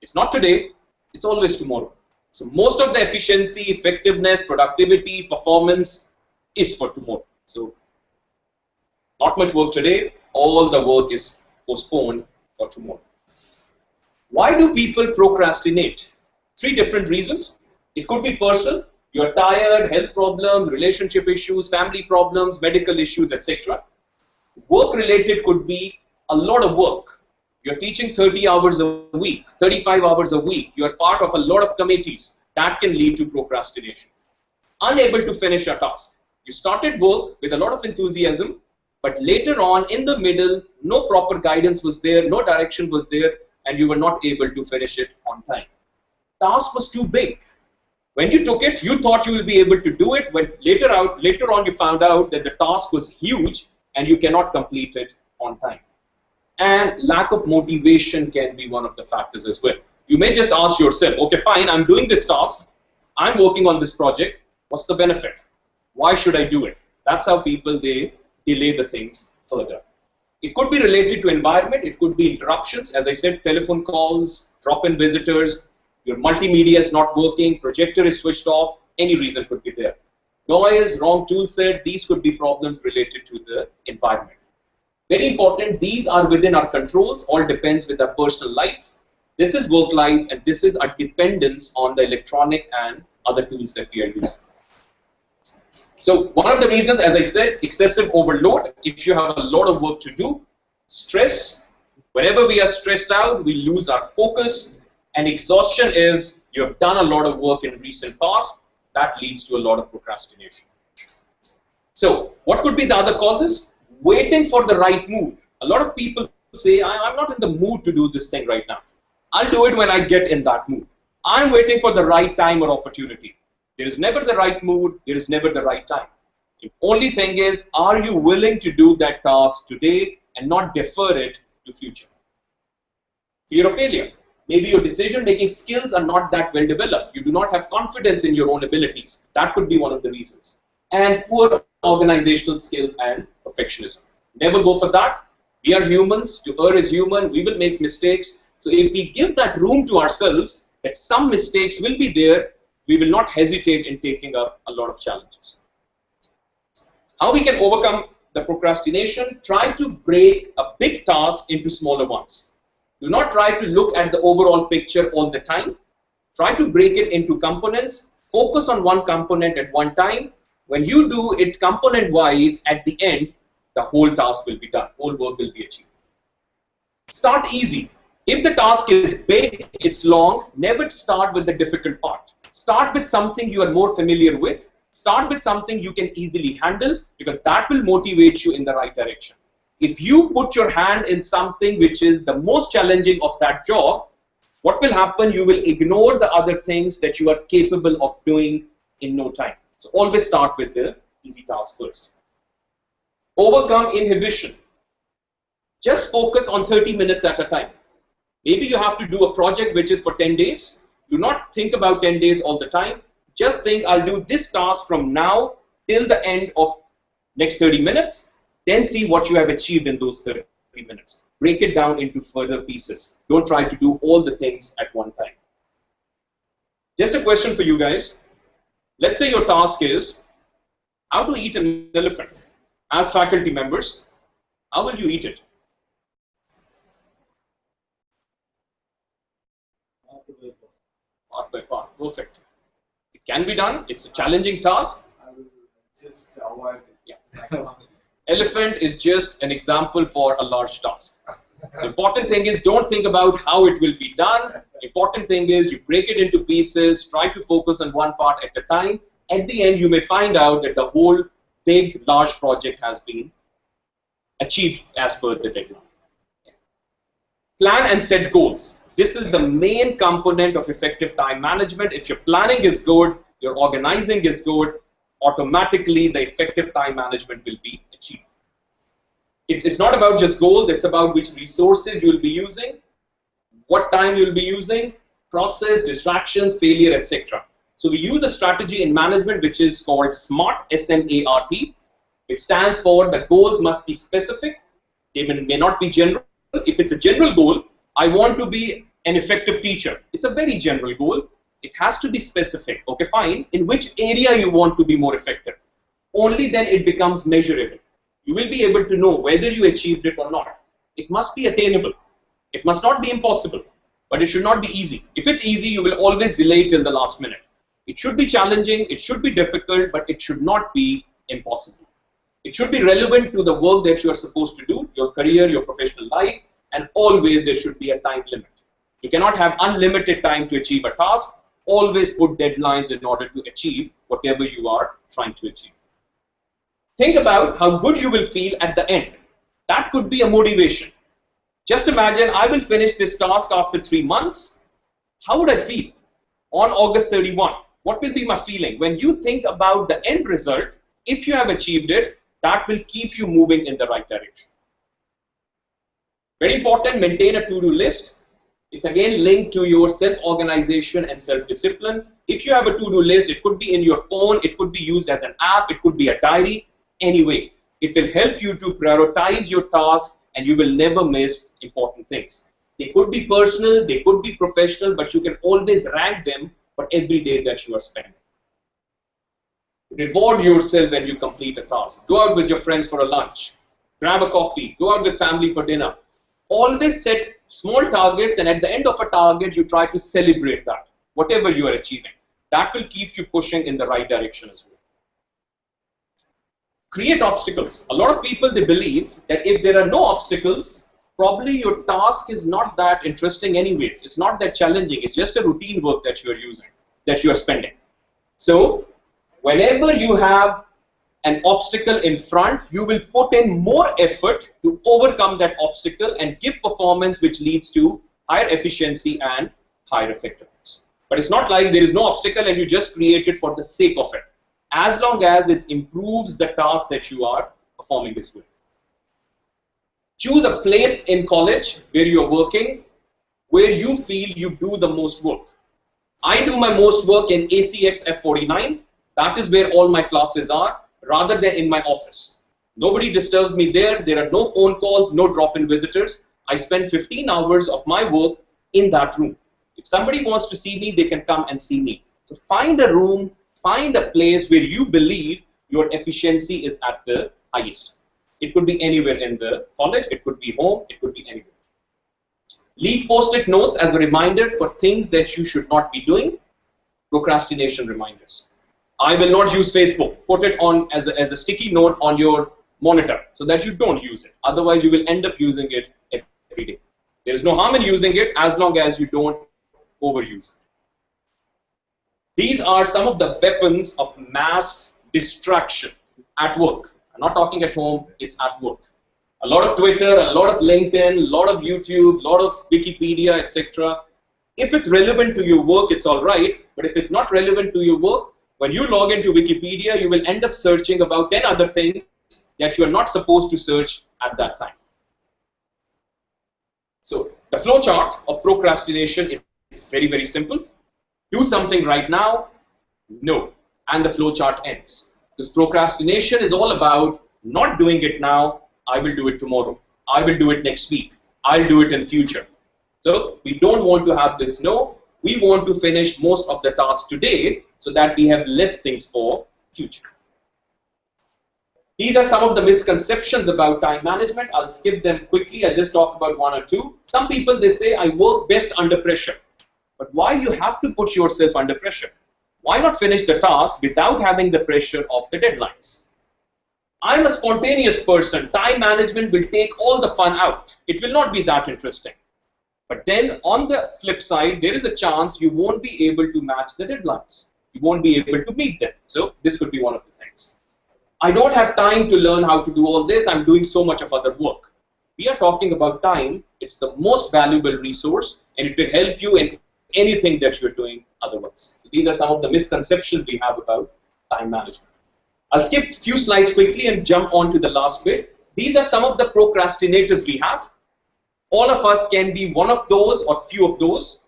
It's not today, it's always tomorrow. So most of the efficiency, effectiveness, productivity, performance is for tomorrow. So not much work today, all the work is postponed for tomorrow. Why do people procrastinate? 3 different reasons. It could be personal. You're tired, health problems, relationship issues, family problems, medical issues, etc. Work related could be a lot of work. You're teaching 30 hours a week, 35 hours a week. You're part of a lot of committees. That can lead to procrastination. Unable to finish a task. You started work with a lot of enthusiasm, but later on in the middle, no proper guidance was there, no direction was there, and you were not able to finish it on time. Task was too big. When you took it, you thought you will be able to do it. When later on you found out that the task was huge and you cannot complete it on time. And lack of motivation can be one of the factors as well. You may just ask yourself, okay, fine, I'm doing this task, I'm working on this project, what's the benefit? Why should I do it? That's how people, they delay the things further. It could be related to environment, it could be interruptions, as I said, telephone calls, drop-in visitors, your multimedia is not working, projector is switched off, any reason could be there. Noise, wrong tool set, these could be problems related to the environment. Very important, these are within our controls, all depends with our personal life. This is work life and this is a dependence on the electronic and other tools that we are using. So one of the reasons, as I said, excessive overload. If you have a lot of work to do, stress, whenever we are stressed out, we lose our focus, and exhaustion is you have done a lot of work in recent past, that leads to a lot of procrastination. So what could be the other causes? Waiting for the right mood. A lot of people say, I'm not in the mood to do this thing right now. I'll do it when I get in that mood. I'm waiting for the right time or opportunity. There is never the right mood, there is never the right time. The only thing is, are you willing to do that task today and not defer it to future? Fear of failure. Maybe your decision-making skills are not that well developed. You do not have confidence in your own abilities. That could be one of the reasons. And poor organizational skills and perfectionism. Never go for that. We are humans. To err is human. We will make mistakes. So if we give that room to ourselves, that some mistakes will be there, we will not hesitate in taking up a lot of challenges. How we can overcome the procrastination? Try to break a big task into smaller ones. Do not try to look at the overall picture all the time. Try to break it into components. Focus on one component at one time. When you do it component-wise, at the end, the whole task will be done. Whole work will be achieved. Start easy. If the task is big, it's long, never start with the difficult part. Start with something you are more familiar with. Start with something you can easily handle, because that will motivate you in the right direction. If you put your hand in something which is the most challenging of that job, what will happen? You will ignore the other things that you are capable of doing in no time. So always start with the easy task first. Overcome inhibition. Just focus on 30 minutes at a time. Maybe you have to do a project which is for 10 days. Do not think about 10 days all the time. Just think, I'll do this task from now till the end of next 30 minutes. Then see what you have achieved in those 30 minutes. Break it down into further pieces. Don't try to do all the things at one time. Just a question for you guys. Let's say your task is how to eat an elephant. As faculty members, how will you eat it? Part by part. Perfect. It can be done. It's a challenging task. I will just avoid it. Yeah. Elephant is just an example for a large task. The important thing is, don't think about how it will be done. Important thing is you break it into pieces, try to focus on one part at a time. At the end, you may find out that the whole big, large project has been achieved as per the deadline. Plan and set goals. This is the main component of effective time management. If your planning is good, your organizing is good, automatically the effective time management will be achieved. It's not about just goals, it's about which resources you will be using, what time you will be using, process, distractions, failure, etc. So we use a strategy in management which is called SMART, S-M-A-R-T. It stands for the goals must be specific, they may not be general. If it's a general goal, I want to be an effective teacher. It's a very general goal. It has to be specific. Okay, fine. In which area you want to be more effective? Only then it becomes measurable. You will be able to know whether you achieved it or not. It must be attainable. It must not be impossible, but it should not be easy. If it's easy, you will always delay till the last minute. It should be challenging, it should be difficult, but it should not be impossible. It should be relevant to the work that you are supposed to do, your career, your professional life, and always there should be a time limit. You cannot have unlimited time to achieve a task. Always put deadlines in order to achieve whatever you are trying to achieve. Think about how good you will feel at the end. That could be a motivation. Just imagine, I will finish this task after 3 months. How would I feel on August 31? What will be my feeling? When you think about the end result, if you have achieved it, that will keep you moving in the right direction. Very important, maintain a to-do list. It's again linked to your self-organization and self-discipline. If you have a to-do list, it could be in your phone, it could be used as an app, it could be a diary. Anyway, it will help you to prioritize your task and you will never miss important things. They could be personal, they could be professional, but you can always rank them for every day that you are spending. Reward yourself when you complete a task. Go out with your friends for a lunch. Grab a coffee. Go out with family for dinner. Always set small targets, and at the end of a target, you try to celebrate that, whatever you are achieving. That will keep you pushing in the right direction as well. Create obstacles. A lot of people, they believe that if there are no obstacles, probably your task is not that interesting anyways. It's not that challenging. It's just a routine work that you are using, that you are spending. So, whenever you have an obstacle in front, you will put in more effort to overcome that obstacle and give performance which leads to higher efficiency and higher effectiveness. But it's not like there is no obstacle and you just create it for the sake of it. As long as it improves the task that you are performing this way. Choose a place in college where you are working, where you feel you do the most work. I do my most work in ACX F49. That is where all my classes are, rather than in my office. Nobody disturbs me there. There are no phone calls, no drop-in visitors. I spend 15 hours of my work in that room. If somebody wants to see me, they can come and see me. So find a room, find a place where you believe your efficiency is at the highest. It could be anywhere in the college, it could be home, it could be anywhere. Leave post-it notes as a reminder for things that you should not be doing. Procrastination reminders. I will not use Facebook. Put it on as a sticky note on your monitor so that you don't use it. Otherwise, you will end up using it every day. There is no harm in using it as long as you don't overuse it. These are some of the weapons of mass distraction at work. I'm not talking at home, it's at work. A lot of Twitter, a lot of LinkedIn, a lot of YouTube, a lot of Wikipedia, etc. If it's relevant to your work, it's all right. But if it's not relevant to your work, when you log into Wikipedia, you will end up searching about 10 other things that you are not supposed to search at that time. So the flow chart of procrastination is very, very simple. Do something right now, no, and the flow chart ends. Because procrastination is all about not doing it now, I will do it tomorrow, I will do it next week, I'll do it in future. So we don't want to have this no, we want to finish most of the tasks today so that we have less things for future. These are some of the misconceptions about time management. I'll skip them quickly. I'll just talk about one or two. Some people, they say, I work best under pressure. But why you have to put yourself under pressure? Why not finish the task without having the pressure of the deadlines? I'm a spontaneous person. Time management will take all the fun out. It will not be that interesting. But then on the flip side, there is a chance you won't be able to match the deadlines. You won't be able to meet them. So this could be one of the things. I don't have time to learn how to do all this. I'm doing so much of other work. We are talking about time. It's the most valuable resource, and it will help you in anything that you're doing otherwise. These are some of the misconceptions we have about time management. I'll skip a few slides quickly and jump on to the last bit. These are some of the procrastinators we have. All of us can be one of those or few of those.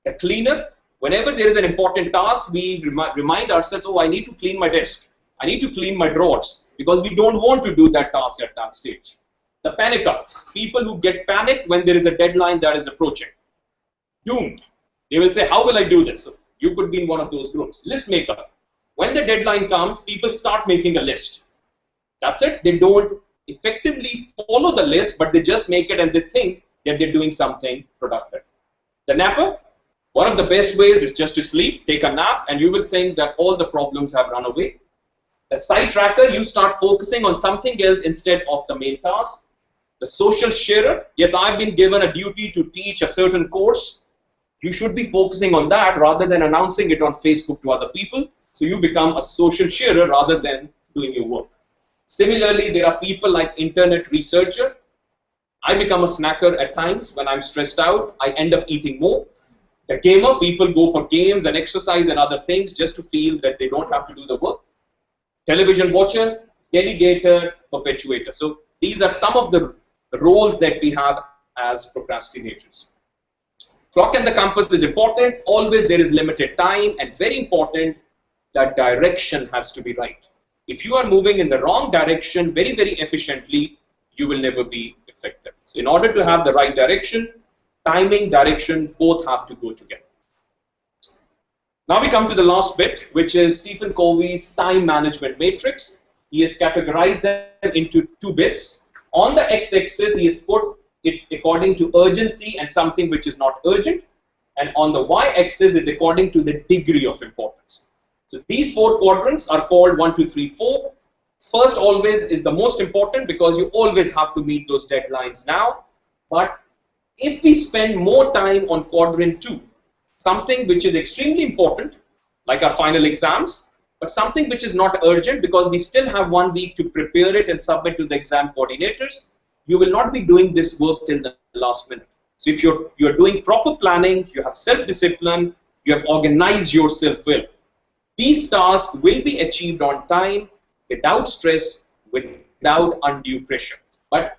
The cleaner. Whenever there is an important task, we remind ourselves, oh, I need to clean my desk. I need to clean my drawers, because we don't want to do that task at that stage. The panicker. People who get panicked when there is a deadline that is approaching. Doomed. They will say, how will I do this? So you could be in one of those groups. List maker. When the deadline comes, people start making a list. That's it. They don't effectively follow the list, but they just make it and they think that they're doing something productive. The napper. One of the best ways is just to sleep, take a nap, and you will think that all the problems have run away. The side tracker, you start focusing on something else instead of the main task. The social sharer, yes, I've been given a duty to teach a certain course. You should be focusing on that rather than announcing it on Facebook to other people. So you become a social sharer rather than doing your work. Similarly, there are people like internet researcher. I become a snacker at times when I'm stressed out. I end up eating more. The gamer, people go for games and exercise and other things just to feel that they don't have to do the work. Television watcher, delegator, perpetuator. So these are some of the roles that we have as procrastinators. Clock and the compass is important. Always there is limited time, and very important, that direction has to be right. If you are moving in the wrong direction very, very efficiently, you will never be effective. So in order to have the right direction, timing, direction, both have to go together. Now we come to the last bit, which is Stephen Covey's time management matrix. He has categorized them into two bits. On the x-axis, he has put it according to urgency and something which is not urgent. And on the y-axis is according to the degree of importance. So these four quadrants are called 1, 2, 3, 4. First always is the most important because you always have to meet those deadlines now. But if we spend more time on quadrant 2, something which is extremely important, like our final exams, but something which is not urgent because we still have 1 week to prepare it and submit to the exam coordinators, you will not be doing this work till the last minute. So if you're doing proper planning, you have self-discipline, you have organized yourself well, these tasks will be achieved on time, without stress, without undue pressure. But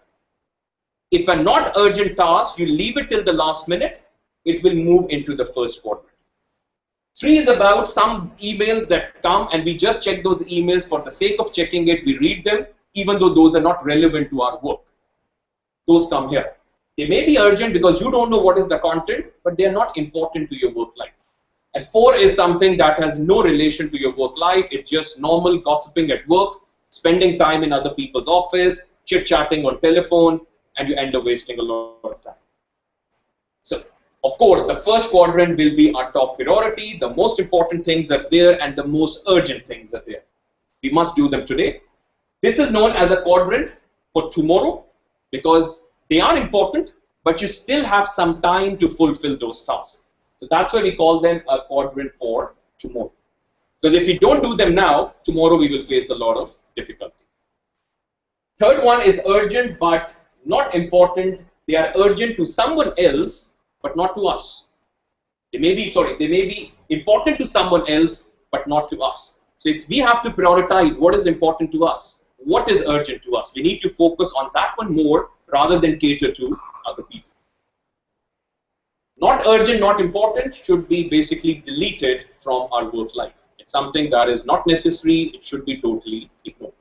if a not urgent task, you leave it till the last minute, it will move into the first quadrant. 3 is about some emails that come and we just check those emails for the sake of checking it. We read them, even though those are not relevant to our work. Those come here. They may be urgent because you don't know what is the content, but they are not important to your work life. And 4 is something that has no relation to your work life. It's just normal gossiping at work, spending time in other people's office, chit-chatting on telephone, and you end up wasting a lot of time. So, of course, the first quadrant will be our top priority. The most important things are there and the most urgent things are there. We must do them today. This is known as a quadrant for tomorrow because they are important, but you still have some time to fulfill those tasks. So that's why we call them a quadrant for tomorrow. Because if we don't do them now, tomorrow we will face a lot of difficulty. Third one is urgent but not important. They are urgent to someone else, but not to us. They may be important to someone else, but not to us. So we have to prioritize what is important to us, what is urgent to us. We need to focus on that one more rather than cater to other people. Not urgent, not important should be basically deleted from our work life. It's something that is not necessary. It should be totally ignored.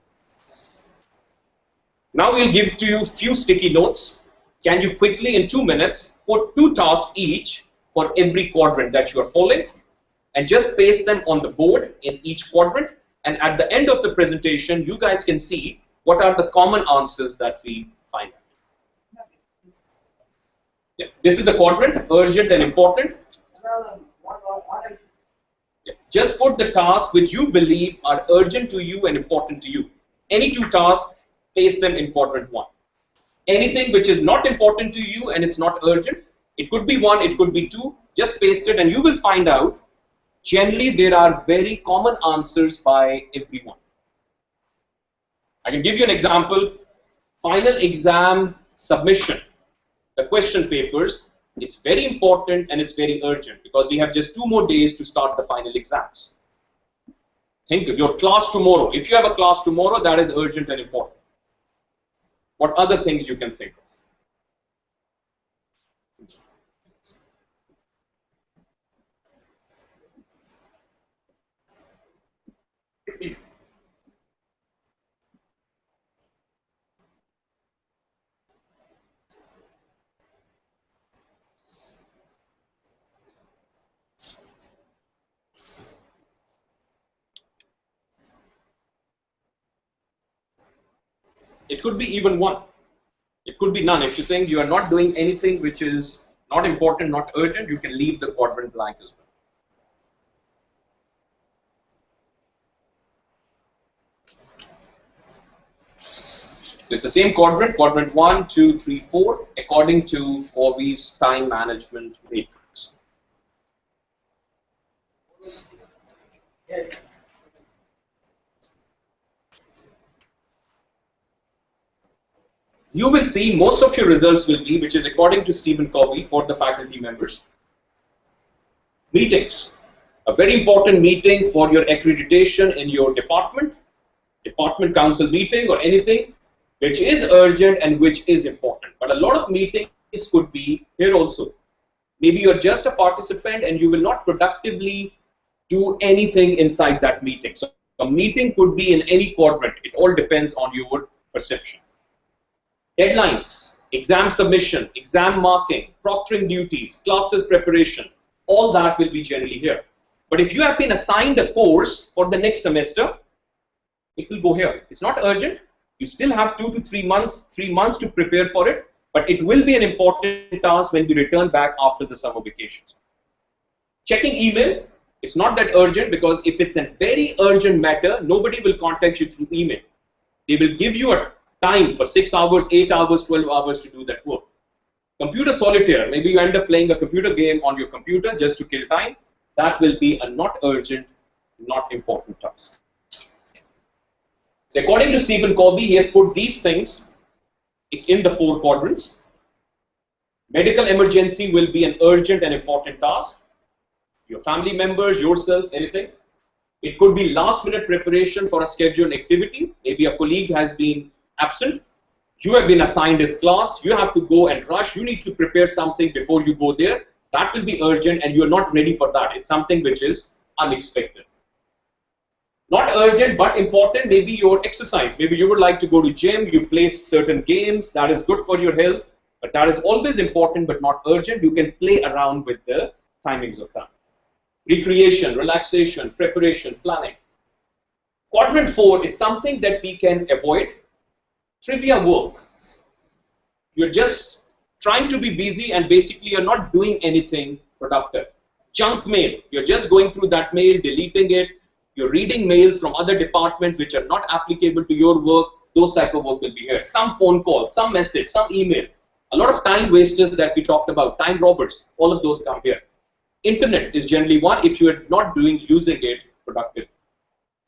Now we'll give to you a few sticky notes. Can you quickly, in 2 minutes, put 2 tasks each for every quadrant that you are following, and just paste them on the board in each quadrant, and at the end of the presentation, you guys can see what are the common answers that we find. Yeah. This is the quadrant, urgent and important. Yeah. Just put the tasks which you believe are urgent to you and important to you. Any 2 tasks, paste them in quadrant 1. Anything which is not important to you and it's not urgent, it could be 1, it could be 2, just paste it and you will find out generally there are very common answers by everyone. I can give you an example. Final exam submission. The question papers, it's very important and it's very urgent because we have just 2 more days to start the final exams. Think of your class tomorrow. If you have a class tomorrow, that is urgent and important. What other things you can think of? It could be even 1. It could be none. If you think you are not doing anything which is not important, not urgent, you can leave the quadrant blank as well. So it's the same quadrant, quadrant 1, 2, 3, 4, according to Covey's time management matrix. You will see most of your results will be, which is according to Stephen Covey for the faculty members, meetings. A very important meeting for your accreditation in your department council meeting or anything which is urgent and which is important. But a lot of meetings could be here also. Maybe you're just a participant and you will not productively do anything inside that meeting. So a meeting could be in any quadrant. It all depends on your perception. Deadlines, exam submission, exam marking, proctoring duties, classes preparation, all that will be generally here. But if you have been assigned a course for the next semester, it will go here. It's not urgent. You still have 2 to 3 months to prepare for it, but it will be an important task when you return back after the summer vacations. Checking email, it's not that urgent because if it's a very urgent matter, nobody will contact you through email. They will give you a time for 6 hours, 8 hours, 12 hours to do that work. Computer solitaire, maybe you end up playing a computer game on your computer just to kill time. That will be a not urgent, not important task. So according to Stephen Covey, he has put these things in the 4 quadrants. Medical emergency will be an urgent and important task. Your family members, yourself, anything. It could be last minute preparation for a scheduled activity. Maybe a colleague has been absent. You have been assigned his class. You have to go and rush. You need to prepare something before you go there. That will be urgent and you're not ready for that. It's something which is unexpected. Not urgent but important, maybe your exercise. Maybe you would like to go to gym, you play certain games, that is good for your health, but that is always important but not urgent. You can play around with the timings of that. recreation, relaxation, preparation, planning. Quadrant 4 is something that we can avoid. Trivia work. You're just trying to be busy and basically you're not doing anything productive. Junk mail. You're just going through that mail, deleting it. You're reading mails from other departments which are not applicable to your work. Those type of work will be here. Some phone call, some message, some email. A lot of time wasters that we talked about, time robbers, all of those come here. Internet is generally one if you're not using it productively.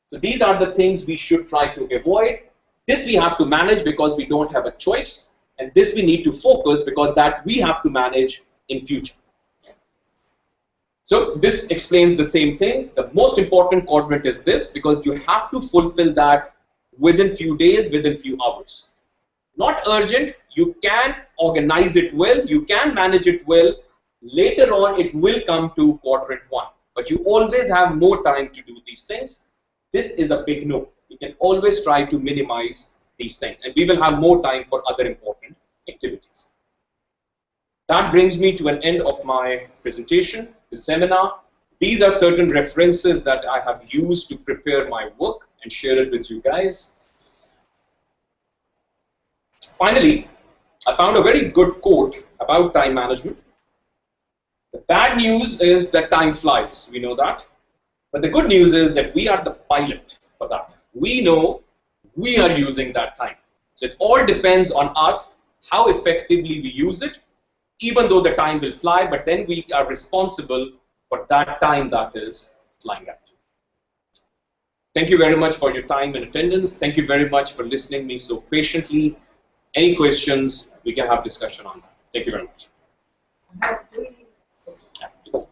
So these are the things we should try to avoid. This we have to manage because we don't have a choice. And this we need to focus because that we have to manage in future. So this explains the same thing. The most important quadrant is this because you have to fulfill that within few days, within few hours. Not urgent. You can organize it well. You can manage it well. Later on, it will come to quadrant 1. But you always have more time to do these things. This is a big no. You can always try to minimize these things. And we will have more time for other important activities. That brings me to an end of my presentation, the seminar. These are certain references that I have used to prepare my work and share it with you guys. Finally, I found a very good quote about time management. The bad news is that time flies. We know that. But the good news is that we are the pilot for that. We know we are using that time. So it all depends on us, how effectively we use it, even though the time will fly, but then we are responsible for that time that is flying out. Thank you very much for your time and attendance. Thank you very much for listening me so patiently. Any questions, we can have discussion on that. Thank you very much. I have 3 questions.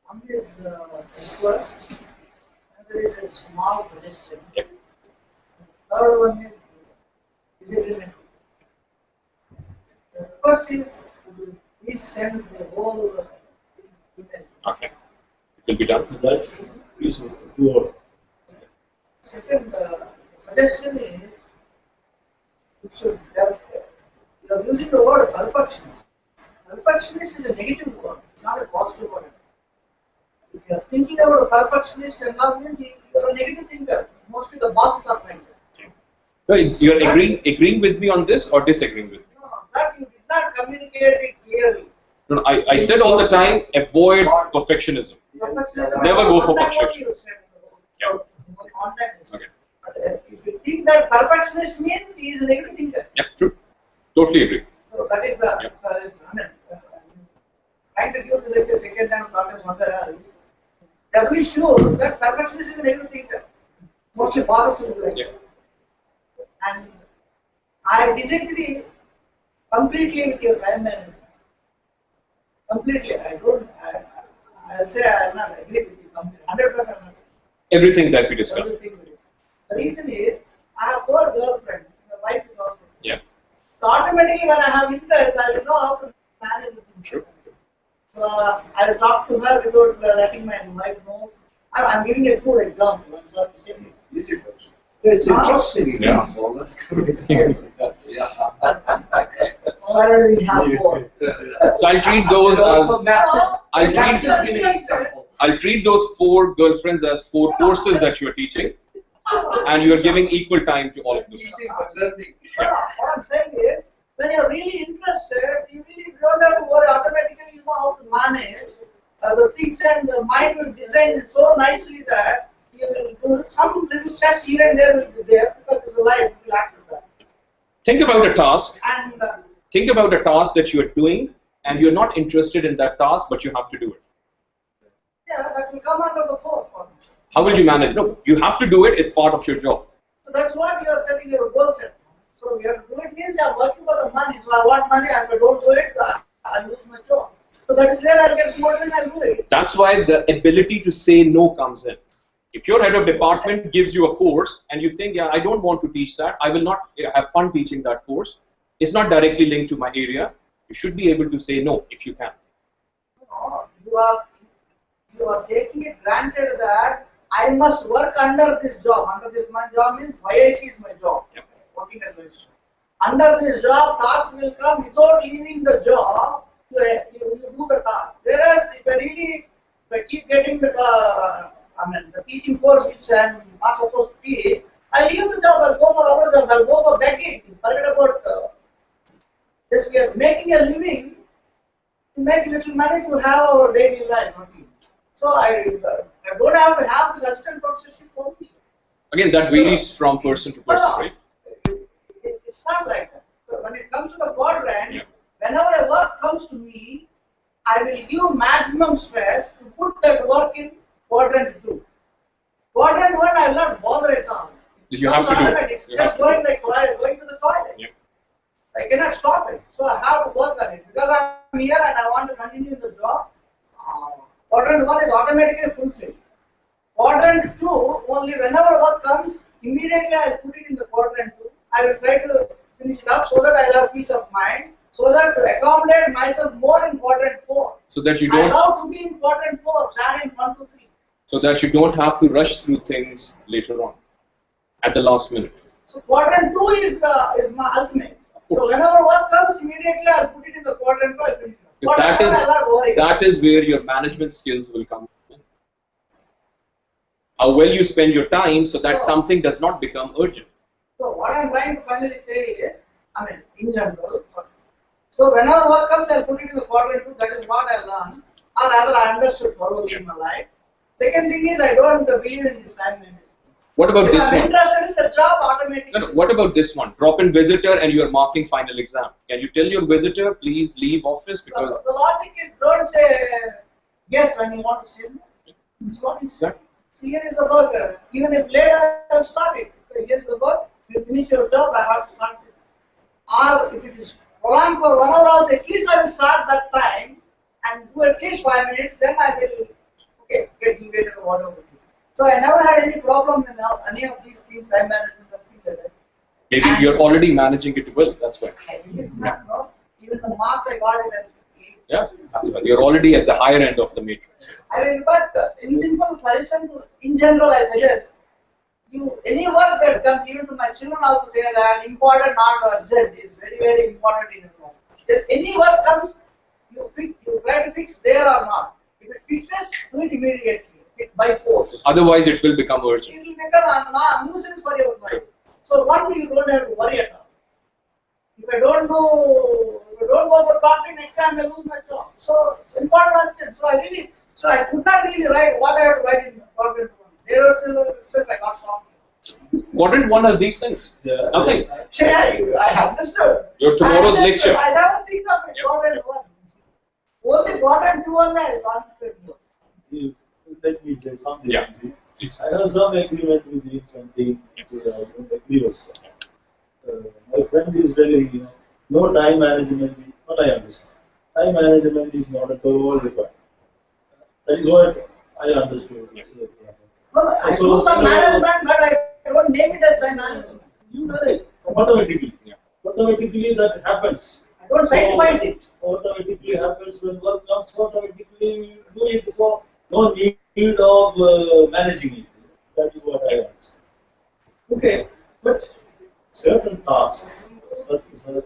One is request, another is a small suggestion. Yep. Third one is agreement. The request is please send the whole email. Okay. It will be done. That is your. Second suggestion is you should have, you are using the word perfectionist. Perfectionist is a negative word, it's not a positive word. If you are thinking about a perfectionist and all means you are a negative thinker. Mostly the bosses are like that. No, you're agreeing with me on this or disagreeing with me? No, that you did not communicate it clearly. No, I said all the time, avoid perfectionism. Perfectionism, Never go for contact what perfection. you said. Yeah. Contact is- Okay. But if you think that perfectionist means he is a negative thinker. Yeah, true. Totally agree. So that is the Yeah. suggestion. I mean, trying to give the lecture second time, not as one else. Are we sure that perfectionist is a negative thinker? Mostly bosses will do that. Yeah. And I disagree completely with your time management. Completely. I'll say I will not agree with you completely. 100% not. Everything that we discussed. Everything it is. The reason is I have 4 girlfriends. The wife is also. Yeah. So automatically when I have interest, I will know how to manage the thing. True. So I will talk to her without letting my wife know. I'm giving a good example. I'm sorry to say. Easy question. It's interesting. Yeah. Well, that's good. Where do we have more? So I'll treat those as Massive. I'll treat those 4 girlfriends as 4 courses that you are teaching, and you are giving equal time to all of them. What I'm saying is, when you're really interested, you really don't have to worry. Automatically, you know how to manage the things, and the mind will design it so nicely that you will do some little stress here and there will be there because it's a life. You will accept that. Think about a task. And Think about a task that you are doing, and you're not interested in that task, but you have to do it. yeah, that will come under the 4th one. How will you manage? No, you have to do it. It's part of your job. So that's what you are setting your goal set. So you have to do it means you are working for the money. So I want money. If I don't do it, I'll lose my job. So that is where I'll get promoted and I'll do it. That's why the ability to say no comes in. If your head of department gives you a course and you think, yeah, I don't want to teach that, I will not have fun teaching that course, it's not directly linked to my area, you should be able to say no if you can. No, you are taking it granted that I must work under this job. Under this my job means YIC is my job. Yep. Working as a registrar. Under this job, task will come without leaving the job. You do the task. Whereas if I really I keep getting the teaching course which I am not supposed to teach, I leave the job, I'll go for other job, I'll go for begging. Forget about just we are making a living to make little money to have our daily life. So I don't have to have this assistant professorship for me. Again, that varies from person to person, No, right? It's not like that. So when it comes to the quadrant, whenever a work comes to me, I will give maximum stress to put that work in quadrant 2. Quadrant 1, I will not bother at all. You have to do it. It's just going to the toilet. Yeah. I cannot stop it. So I have to work on it. Because I'm here and I want to continue the job, quadrant 1 is automatically fulfilled. Quadrant 2, only whenever work comes, immediately I will put it in the quadrant 2. I will try to finish it up so that I will have peace of mind. So that to accommodate myself more in quadrant 4. So that you I don't. love to be in quadrant 4 than in 1, 2, 3. So that you don't have to rush through things later on, at the last minute. So quadrant 2 is my ultimate. So whenever work comes, immediately I'll put it in the quadrant 2. I finish it. That is where your management skills will come in. How well you spend your time so that something does not become urgent. So what I'm trying to finally say is, in general, so whenever work comes, I'll put it in the quadrant 2. That is what I learned, or rather I understood thoroughly in my life. Second thing is, I don't believe in this time management. What about this I'm one? interested in the job automatically. No, what about this one? Drop in visitor and you are marking final exam. Can you tell your visitor, please leave office because... The logic is, don't say yes when you want to say no. It's what you say. So here is the burger. Even if later I will start it. So here is the burger. You finish your job, I have to start this. Or if it is prolonged for 1 hour also, at least I will start that time and do at least 5 minutes, then I will get deviated or whatever it is. So I never had any problem in any of these things, time management and things like that. Maybe you're already managing it well, that's why. I didn't know. Even the marks I got it as 8. Yes, that's why. You're already at the higher end of the matrix. I mean, but in simple suggestion, in general, I suggest any work that comes, even to my children also say that important, not urgent, is very, very important in your life. If any work comes, you try to fix there or not. If it fixes, do it immediately, by force. Otherwise, it will become urgent. It will become a nuisance for your life. So one, you don't have to worry at all. If I don't go for party, next time I lose my job. So it's important urgent. So I could not really write what I have to write in quadrant 1. There was I got stopped. Quadrant 1 are these things. Nothing. I understood. Your tomorrow's lecture. I never think of it. Quadrant 1. Only quadrant 2 and I concentrate. Let me say something. Yeah. I have some agreement with him, something I don't agree also. My friend is very, no time management, what I understand. Time management is not at all required. That is what I understood. No, I do some management, but I don't name it as time management. You manage automatically. Automatically that happens. I don't sanctify it. Automatically happens when work comes, automatically you do it, so no need of managing it. That is what I understand. Okay, but certain tasks,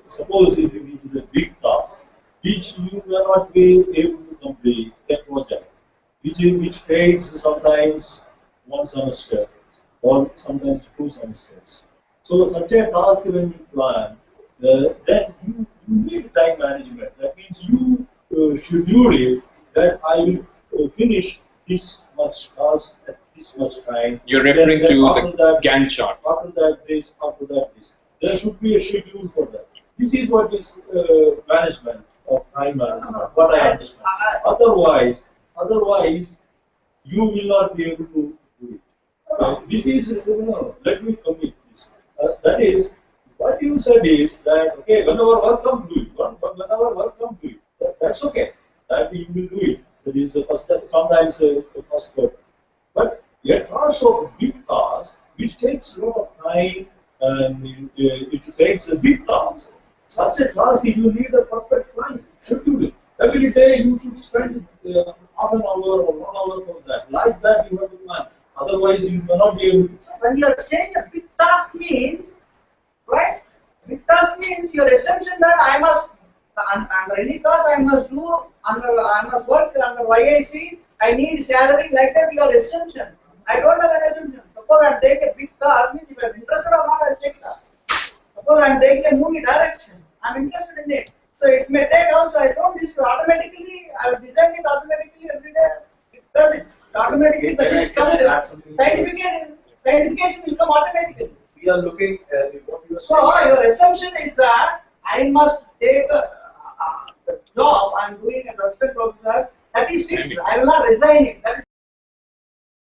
suppose if it is a big task, which you may not be able to complete at one time, which takes sometimes 1 semester or sometimes 2 semesters. So such a task when you plan, then you need time management. That means you schedule it that I will finish this much task at this much time. You're referring to the Gantt chart. After that this, after that this. There should be a schedule for that. This is what is management of time management, what I understand. Otherwise, you will not be able to do it. This is, let me commit this. That is, what you said is that, okay, whenever work comes, do it. Whenever work comes, do it. That's okay. That you will do it. That is the first step, sometimes the first step. But a task of big task, which takes a lot of time and it takes a big task, such a task you need a perfect plan, schedule. Every day you should spend half an hour or 1 hour for that. Like that you have to plan. Otherwise you cannot be able to. So when you are saying a big task means, right? Big task means your assumption that I must, under any task I must do, I must work under YIC I need salary, like that your assumption. I don't have an assumption. Suppose I'm taking a big class, means if I'm interested or not, I'll take that. Suppose I'm taking a movie direction, I'm interested in it. So it may take also, I don't this automatically, I will design it automatically every day. It does it. Automatically the list comes in. Scientification will come automatically. We are looking at what you are So saying. your assumption is that I must take the job I'm doing as assistant professor. That is fixed. I will not resign it. That is